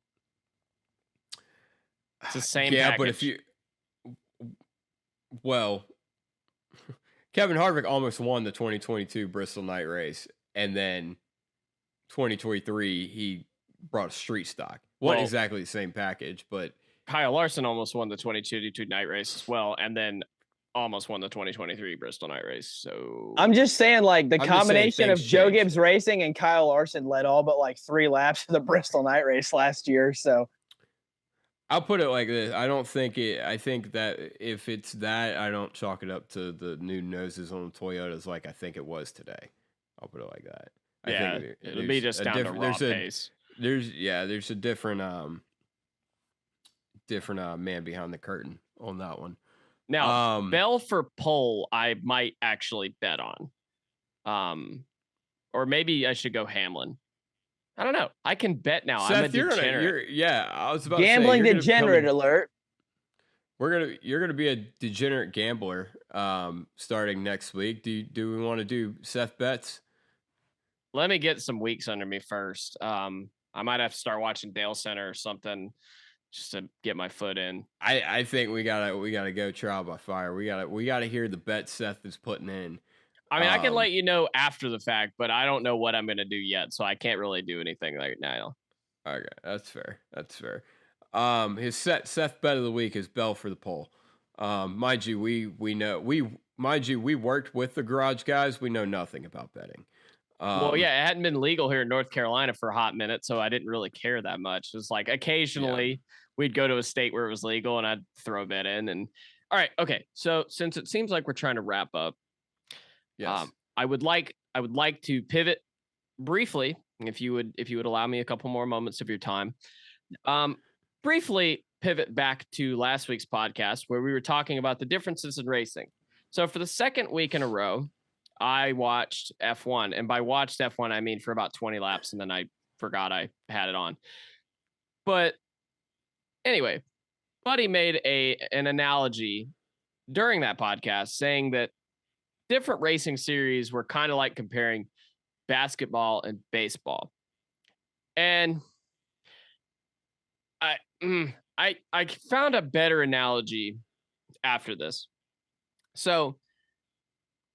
It's the same. Yeah, package. but if you. Well, Kevin Harvick almost won the 2022 Bristol night race, and then 2023 he brought a street stock. Wasn't exactly the same package, but Kyle Larson almost won the 2022 night race as well, and then almost won the 2023 Bristol night race. So I'm just saying, like, the combination of Joe Gibbs Racing and Kyle Larson led all but like 3 laps of the Bristol night race last year. So I'll put it like this. I think that if it's that, I don't chalk it up to the new noses on the Toyotas like I think it was today. I'll put it like that. Yeah, it'll be just down to raw pace. There's a different man behind the curtain on that one. Now, Bell for pole, I might actually bet on. Or maybe I should go Hamlin. I don't know. I can bet now. Seth, I'm a degenerate. I was about gambling to say, degenerate alert. You're gonna be a degenerate gambler starting next week. Do we want to do Seth bets? Let me get some weeks under me first. I might have to start watching Dale Center or something just to get my foot in. I think we gotta go trial by fire. We gotta hear the bet Seth is putting in. I mean, I can let you know after the fact, but I don't know what I'm gonna do yet, so I can't really do anything right now. Okay, that's fair. His Seth bet of the week is Bell for the pole. Mind you, we worked with the garage guys. We know nothing about betting. Well, yeah, it hadn't been legal here in North Carolina for a hot minute, so I didn't really care that much. It was like occasionally we'd go to a state where it was legal, and I'd throw a bet in. And all right, okay. So since it seems like we're trying to wrap up, yes. I would like to pivot briefly, if you would allow me a couple more moments of your time. Briefly pivot back to last week's podcast where we were talking about the differences in racing. So for the second week in a row, I watched F1, and by watched F1, I mean for about 20 laps, and then I forgot I had it on. But anyway, Buddy made an analogy during that podcast saying that different racing series were kind of like comparing basketball and baseball. And I found a better analogy after this. So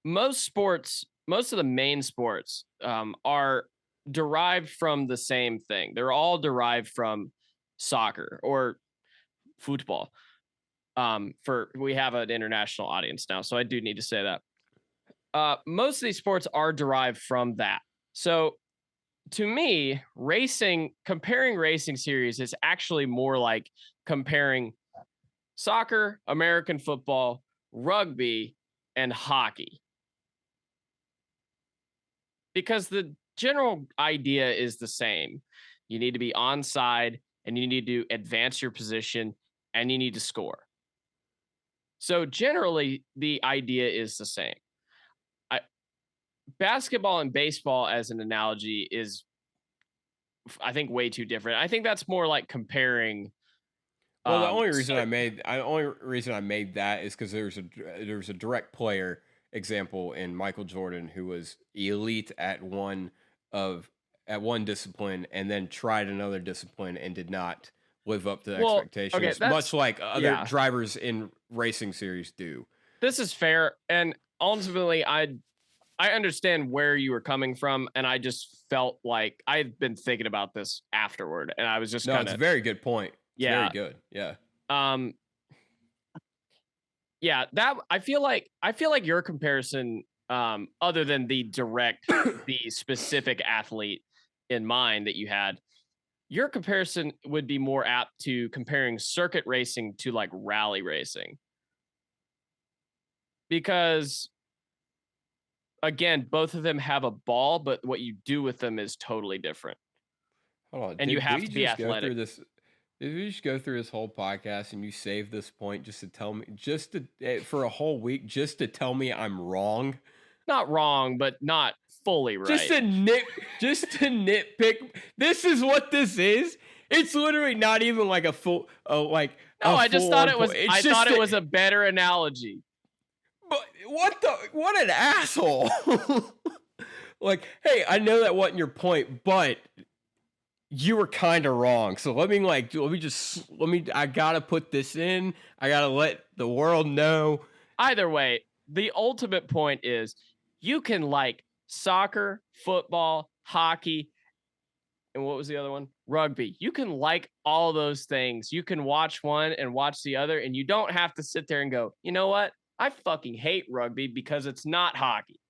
most of the main sports are derived from the same thing. They're all derived from soccer, or football. We have an international audience now, so I do need to say that. Most of these sports are derived from that. So to me, comparing racing series is actually more like comparing soccer, American football, rugby, and hockey. Because the general idea is the same. You need to be onside, and you need to advance your position, and you need to score. So generally, the idea is the same. Basketball and baseball, as an analogy, is, I think, way too different. I think that's more like comparing. Well, the only reason I made that is because there's a direct player example in Michael Jordan who was elite at one discipline and then tried another discipline and did not live up to expectations, much like other drivers in racing series do. This is fair, and ultimately, I understand where you were coming from, and I just felt like I've been thinking about this afterward, and I was just it's a very good point. Yeah, very good. Yeah. Yeah, that I feel like your comparison, other than the specific athlete in mind that you had, your comparison would be more apt to comparing circuit racing to like rally racing. Because again, both of them have a ball, but what you do with them is totally different. Hold on. And you have to be athletic. Did we just go through this whole podcast and you save this point just to tell me, for a whole week, just to tell me I'm wrong? Not wrong, but not fully right. Just to nitpick. This is what this is. It's literally not even like a full, like. No, I just thought it was. I thought it was a better analogy. But what an asshole! Like, hey, I know that wasn't your point, but you were kind of wrong. So I gotta put this in. I gotta let the world know. Either way, the ultimate point is you can like soccer, football, hockey, and what was the other one? Rugby. You can like all those things. You can watch one and watch the other, and you don't have to sit there and go, you know what? I fucking hate rugby because it's not hockey.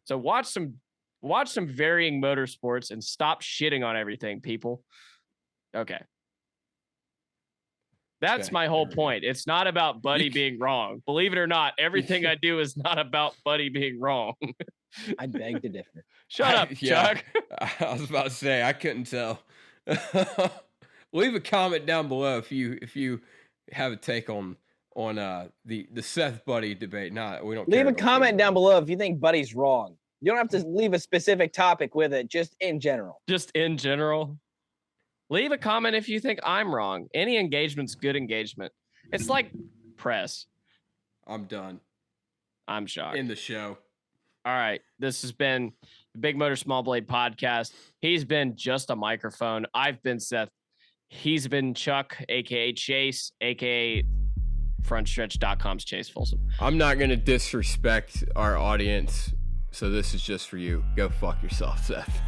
So watch some varying motorsports and stop shitting on everything, people. Okay. That's my whole point. It's not about Buddy being wrong. Believe it or not, everything I do is not about Buddy being wrong. I beg to differ. Shut up, Chuck. I was about to say, I couldn't tell. Leave a comment down below if you have a take on the Seth Buddy debate. We don't leave a comment down below if you think Buddy's wrong. You don't have to leave a specific topic with it, just in general. Just in general. Leave a comment if you think I'm wrong. Any engagement's good engagement. It's like press. I'm done. I'm shocked. In the show. All right. This has been the Big Motor Small Blade podcast. He's been just a microphone. I've been Seth. He's been Chuck, a.k.a. Chase, a.k.a. frontstretch.com's Chase Folsom. I'm not going to disrespect our audience, so this is just for you. Go fuck yourself, Seth.